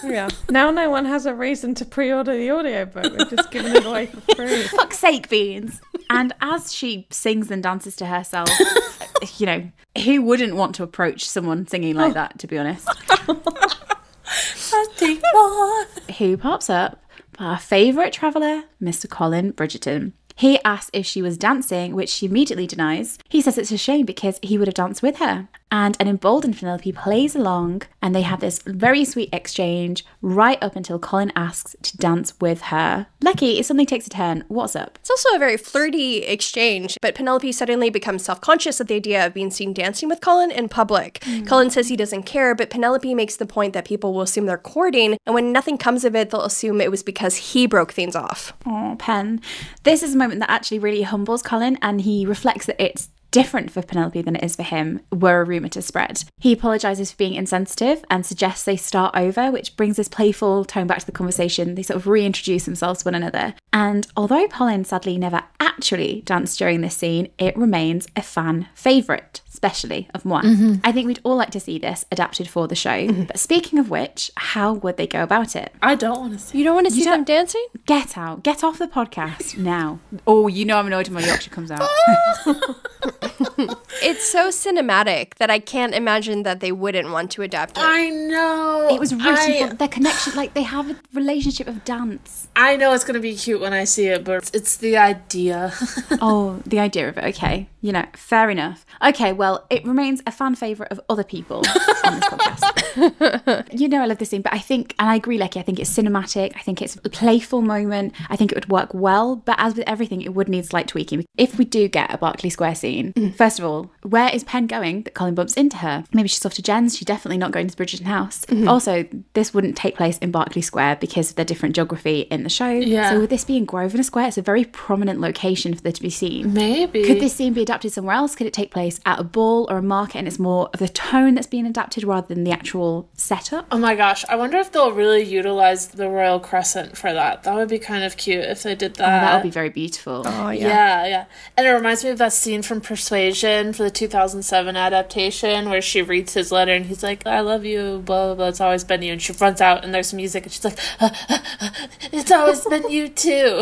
Yeah. Now no one has a reason to pre-order the audiobook. We're just giving it away for free. Fuck's sake, Beans. And as she sings and dances to herself, you know, who wouldn't want to approach someone singing like that, to be honest? I think more. Who pops up? Our favourite traveller, Mr. Colin Bridgerton. He asks if she was dancing, which she immediately denies. He says it's a shame because he would have danced with her. And an emboldened Penelope plays along, and they have this very sweet exchange right up until Colin asks to dance with her. Lecky, if something takes a turn, what's up? It's also a very flirty exchange, but Penelope suddenly becomes self-conscious of the idea of being seen dancing with Colin in public. Colin says he doesn't care, but Penelope makes the point that people will assume they're courting, and when nothing comes of it, they'll assume it was because he broke things off. Oh, Pen. This is a moment that actually really humbles Colin, and he reflects that it's different for Penelope than it is for him, were a rumour to spread. He apologises for being insensitive and suggests they start over, which brings this playful tone back to the conversation. They sort of reintroduce themselves to one another. And although Polin sadly never actually danced during this scene, it remains a fan favourite, especially of moi. I think we'd all like to see this adapted for the show. But speaking of which, how would they go about it? I don't want to see. You don't want to see them dancing? Get out. Get off the podcast now. Oh, you know I'm annoyed when my Yorkshire comes out. It's so cinematic that I can't imagine that they wouldn't want to adapt it. I know. It was written for their connection, like they have a relationship of dance. I know it's going to be cute when I see it, but it's the idea. Oh, the idea of it. Okay. You know, fair enough. Okay, well, it remains a fan favourite of other people on this podcast. You know I love this scene, but I think, and I agree, Lecky, I think it's cinematic. I think it's a playful moment. I think it would work well, but as with everything, it would need slight tweaking. If we do get a Berkeley Square scene, first of all, where is Pen going that Colin bumps into her? Maybe she's off to Jen's. She's definitely not going to the Bridgerton house. Also, this wouldn't take place in Berkeley Square because of the different geography in the show. Yeah. So would this be in Grosvenor Square? It's a very prominent location for there to be seen. Maybe. Could this scene be adapted somewhere else? Could it take place at a ball or a market and it's more of the tone that's being adapted rather than the actual setup? Oh my gosh, I wonder if they'll really utilize the Royal Crescent for that. That would be kind of cute if they did that. Oh, that would be very beautiful. Oh, Yeah. And it reminds me of that scene from Persuasion for the 2007 adaptation where she reads his letter and he's like, I love you, blah, blah, blah, it's always been you. And she runs out and there's music and she's like, it's always been you too.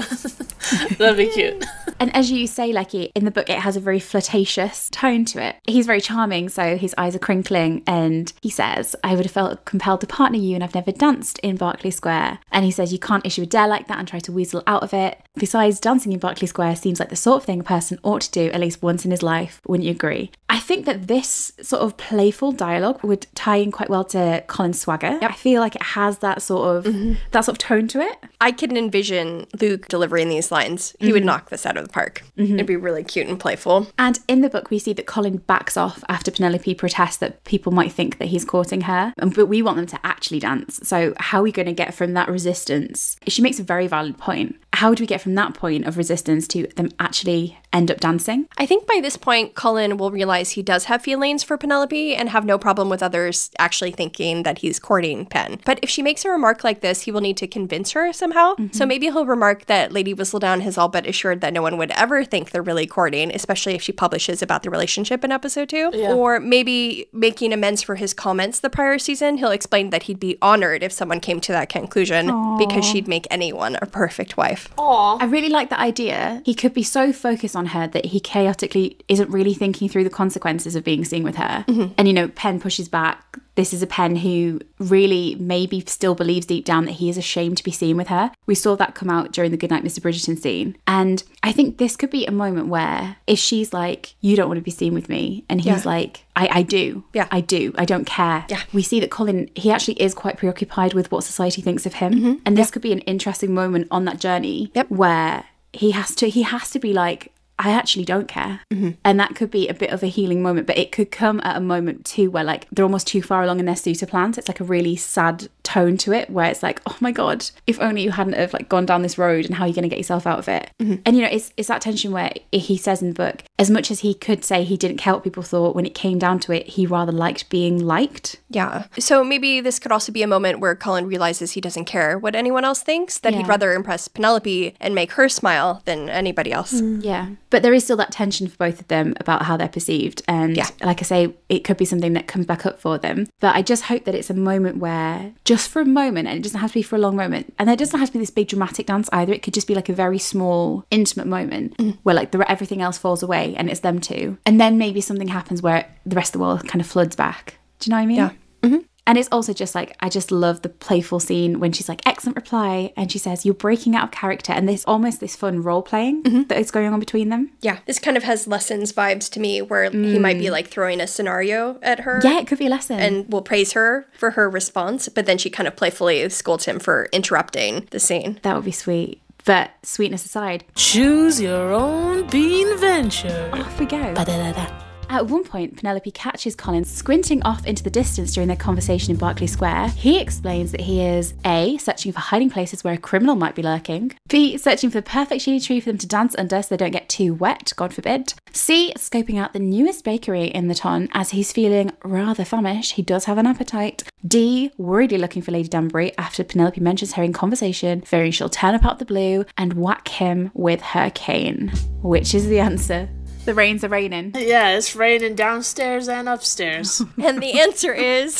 That'd be cute. And as you say, Lecky, in the book, it has a very flirtatious tone to it. He's very charming, so his eyes are crinkling, and he says, I would have felt compelled to partner you, and I've never danced in Berkeley Square. And he says, you can't issue a dare like that and try to weasel out of it. Besides, dancing in Berkeley Square seems like the sort of thing a person ought to do at least once in his life. Wouldn't you agree? I think that this sort of playful dialogue would tie in quite well to Colin's swagger. I feel like it has that sort of tone to it. I can envision Luke delivering these lines. He would knock this out of the park. It'd be really cute and playful. And in the book, we see that Colin backs off after Penelope protests that people might think that he's courting her. But we want them to actually dance. So how are we going to get from that resistance? She makes a very valid point. How do we get from that point of resistance to them actually end up dancing? I think by this point, Colin will realize he does have feelings for Penelope and have no problem with others actually thinking that he's courting Pen. But if she makes a remark like this, he will need to convince her somehow. So maybe he'll remark that Lady Whistledown has all but assured that no one would ever think they're really courting, especially if she publishes about the relationship in episode 2. Yeah. Or maybe making amends for his comments the prior season, he'll explain that he'd be honored if someone came to that conclusion because she'd make anyone a perfect wife. Aw. I really like that idea. He could be so focused on her that he chaotically isn't really thinking through the consequences of being seen with her. And, you know, Pen pushes back. This is a Pen who really maybe still believes deep down that he is ashamed to be seen with her. We saw that come out during the Goodnight Mr. Bridgerton scene. And I think this could be a moment where if she's like, you don't want to be seen with me, and he's like, I do. Yeah. I do. I don't care. Yeah. We see that Colin, he actually is quite preoccupied with what society thinks of him. And this could be an interesting moment on that journey where he has to be like, I actually don't care. And that could be a bit of a healing moment, but it could come at a moment too where like they're almost too far along in their suitor plan. So it's like a really sad tone to it where it's like, oh my God, if only you hadn't have like gone down this road, and how are you going to get yourself out of it? And you know, it's that tension where he says in the book, as much as he could say he didn't care what people thought, when it came down to it, he rather liked being liked. Yeah. So maybe this could also be a moment where Colin realizes he doesn't care what anyone else thinks, that he'd rather impress Penelope and make her smile than anybody else. Yeah. But there is still that tension for both of them about how they're perceived. And like I say, it could be something that comes back up for them. But I just hope that it's a moment where, just for a moment, and it doesn't have to be for a long moment, and there doesn't have to be this big dramatic dance either. It could just be like a very small, intimate moment where like everything else falls away and it's them two. And then maybe something happens where the rest of the world kind of floods back. Do you know what I mean? Yeah. And it's also just like, I just love the playful scene when she's like, excellent reply. And she says, you're breaking out of character. And there's almost this fun role playing that is going on between them. Yeah. This kind of has lessons vibes to me, where he might be like throwing a scenario at her. Yeah, it could be a lesson. And will praise her for her response. But then she kind of playfully scolds him for interrupting the scene. That would be sweet. But sweetness aside, Choose your own bean venture. off we go. Ba-da-da-da. At one point, Penelope catches Colin squinting off into the distance during their conversation in Berkeley Square. He explains that he is A, searching for hiding places where a criminal might be lurking, B, searching for the perfect shady tree for them to dance under so they don't get too wet, God forbid, C, scoping out the newest bakery in the town as he's feeling rather famished. He does have an appetite. D, worriedly looking for Lady Danbury after Penelope mentions her in conversation, fearing she'll turn up out of the blue and whack him with her cane. Which is the answer? The rains are raining. Yeah, it's raining downstairs and upstairs. And the answer is...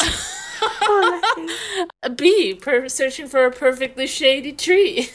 B, searching for a perfectly shady tree.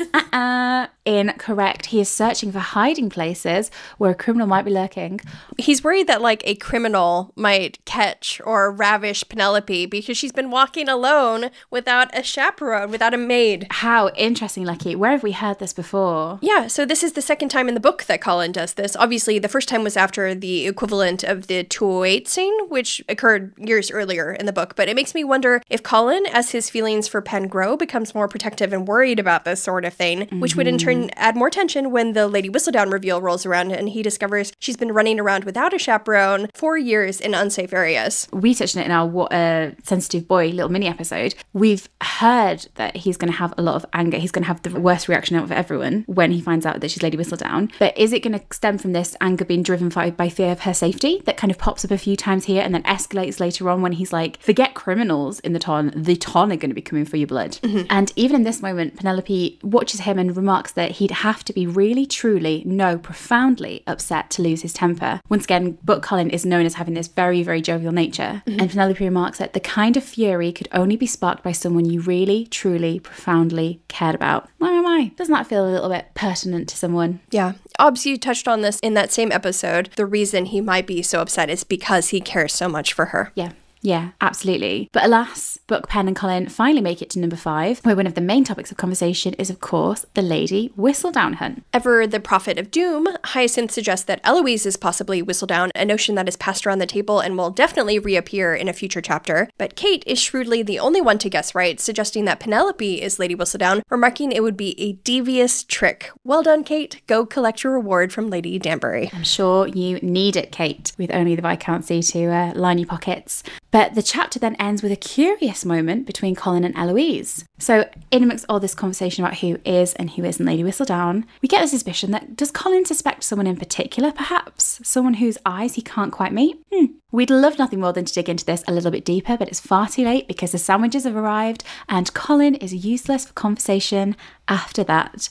Incorrect. He is searching for hiding places where a criminal might be lurking. He's worried that like a criminal might catch or ravish Penelope because she's been walking alone without a chaperone, without a maid. How interesting, Lucky. Where have we heard this before? Yeah, so this is the second time in the book that Colin does this. Obviously, the first time was after the equivalent of the 208 scene, which occurred years earlier in the book. But it makes me wonder if Colin, as his feelings for Pen grow, becomes more protective and worried about this sort of thing, which would in turn add more tension when the Lady Whistledown reveal rolls around and he discovers she's been running around without a chaperone for years in unsafe areas. We touched on it in our What a Sensitive Boy little mini episode. We've heard that he's going to have a lot of anger. He's going to have the worst reaction out of everyone when he finds out that she's Lady Whistledown. But is it going to stem from this anger being driven by fear of her safety that kind of pops up a few times here and then escalates later on when he's like, forget criminals in the ton are going to be coming for your blood. And even in this moment, Penelope watches him and remarks that he'd have to be really, truly, no, profoundly upset to lose his temper. Once again, Book Polin is known as having this very, very jovial nature. And Penelope remarks that the kind of fury could only be sparked by someone you really, truly, profoundly cared about. My. Doesn't that feel a little bit pertinent to someone? Yeah. Obs, you touched on this in that same episode. The reason he might be so upset is because he cares so much for her. Yeah, absolutely. But alas, Book, Pen and Colin finally make it to number 5, where one of the main topics of conversation is, of course, the Lady Whistledown hunt. Ever the prophet of doom, Hyacinth suggests that Eloise is possibly Whistledown, a notion that is passed around the table and will definitely reappear in a future chapter. But Kate is shrewdly the only one to guess right, suggesting that Penelope is Lady Whistledown, remarking it would be a devious trick. Well done, Kate. Go collect your reward from Lady Danbury. I'm sure you need it, Kate, with only the Viscountcy to line your pockets. But the chapter then ends with a curious moment between Colin and Eloise. So in amongst all this conversation about who is and who isn't Lady Whistledown, we get the suspicion that, does Colin suspect someone in particular, perhaps? Someone whose eyes he can't quite meet? We'd love nothing more than to dig into this a little bit deeper, but it's far too late because the sandwiches have arrived and Colin is useless for conversation after that.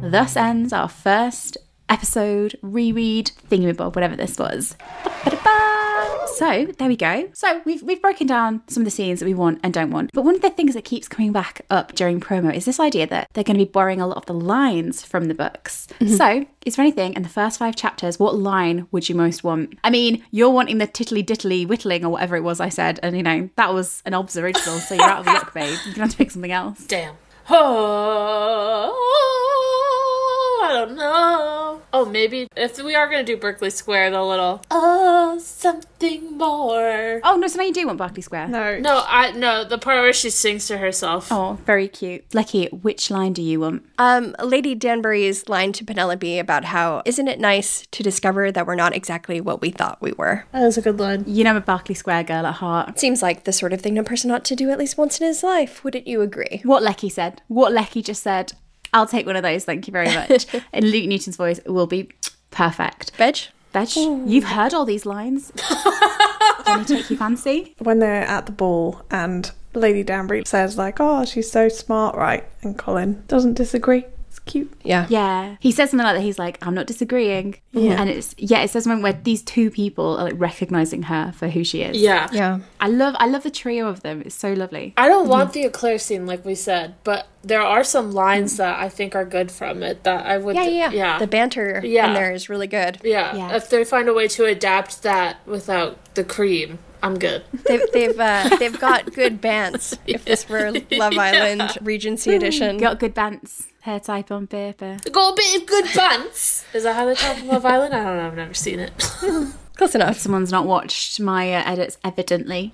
Thus ends our first episode, reread, thingamabob, whatever this was. So there we go. So we've broken down some of the scenes that we want and don't want. But one of the things that keeps coming back up during promo is this idea that they're going to be borrowing a lot of the lines from the books. So is there anything in the first 5 chapters, what line would you most want? I mean, you're wanting the tittly dittly whittling or whatever it was I said. And, you know, that was an obs original. So you're out of luck, babe. You're going to have to pick something else. Damn. Oh, I don't know. Oh, maybe if we are going to do Berkeley Square, the little, something more. Oh, no, so now you do want Berkeley Square. No, the part where she sings to herself. Oh, very cute. Lecky, which line do you want? Lady Danbury's line to Penelope about how, isn't it nice to discover that we're not exactly what we thought we were? That was a good line. You know I'm a Berkeley Square girl at heart. Seems like the sort of thing a person ought to do at least once in his life. Wouldn't you agree? What Lecky said. What Lecky just said. I'll take one of those, thank you very much. In Luke Newton's voice, it will be perfect. Veg? Ooh. You've heard all these lines. Can you take your fancy? When they're at the ball and Lady Danbury says like, oh, she's so smart, right? And Colin doesn't disagree. It's cute. Yeah. He says something like that. He's like, I'm not disagreeing. Yeah. And it says something where these two people are like recognizing her for who she is. Yeah. I love the trio of them. It's so lovely. I don't want the Eclair scene like we said, but there are some lines that I think are good from it that I would... Yeah. The banter in there is really good. Yeah. If they find a way to adapt that without the cream, I'm good. They've got good bands. If this were Love Island Regency edition. Got good bants. Hair type on paper. Got a bit of good bants. Is that how they talk about Love Island? I don't know. I've never seen it. Close enough. Someone's not watched my edits, evidently.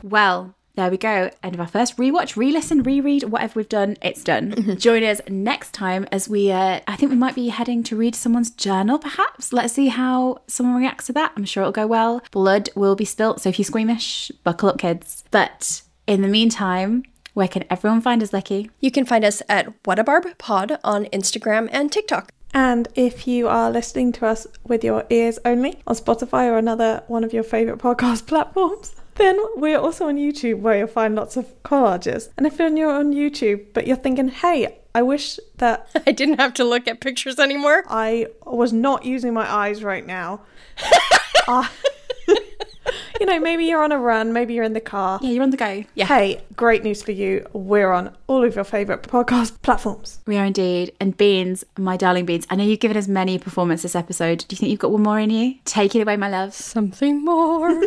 Well, there we go. End of our first rewatch, re-listen, reread, whatever we've done, it's done. Join us next time as we, I think we might be heading to read someone's journal, perhaps. Let's see how someone reacts to that. I'm sure it'll go well. Blood will be spilt, so if you're squeamish, buckle up, kids. But in the meantime, where can everyone find us, Lecky? You can find us at WhatABarbPod on Instagram and TikTok. And if you are listening to us with your ears only on Spotify or another one of your favourite podcast platforms, then we're also on YouTube where you'll find lots of collages. And if you're on YouTube but you're thinking, hey, I wish that I didn't have to look at pictures anymore. I was not using my eyes right now. Maybe you're on a run, maybe you're in the car. Yeah, you're on the go. Yeah. Hey, great news for you. We're on all of your favourite podcast platforms. We are indeed. And Beans, my darling Beans, I know you've given us many performances this episode. Do you think you've got one more in you? Take it away, my love. Something more.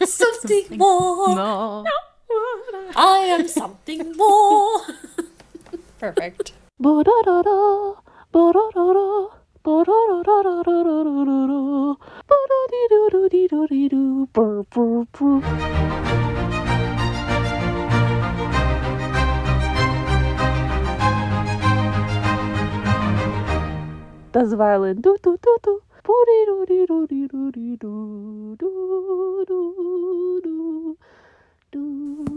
Something more. No. I am something more. Perfect. Das violin. Do do do do. Do do do do do do do do.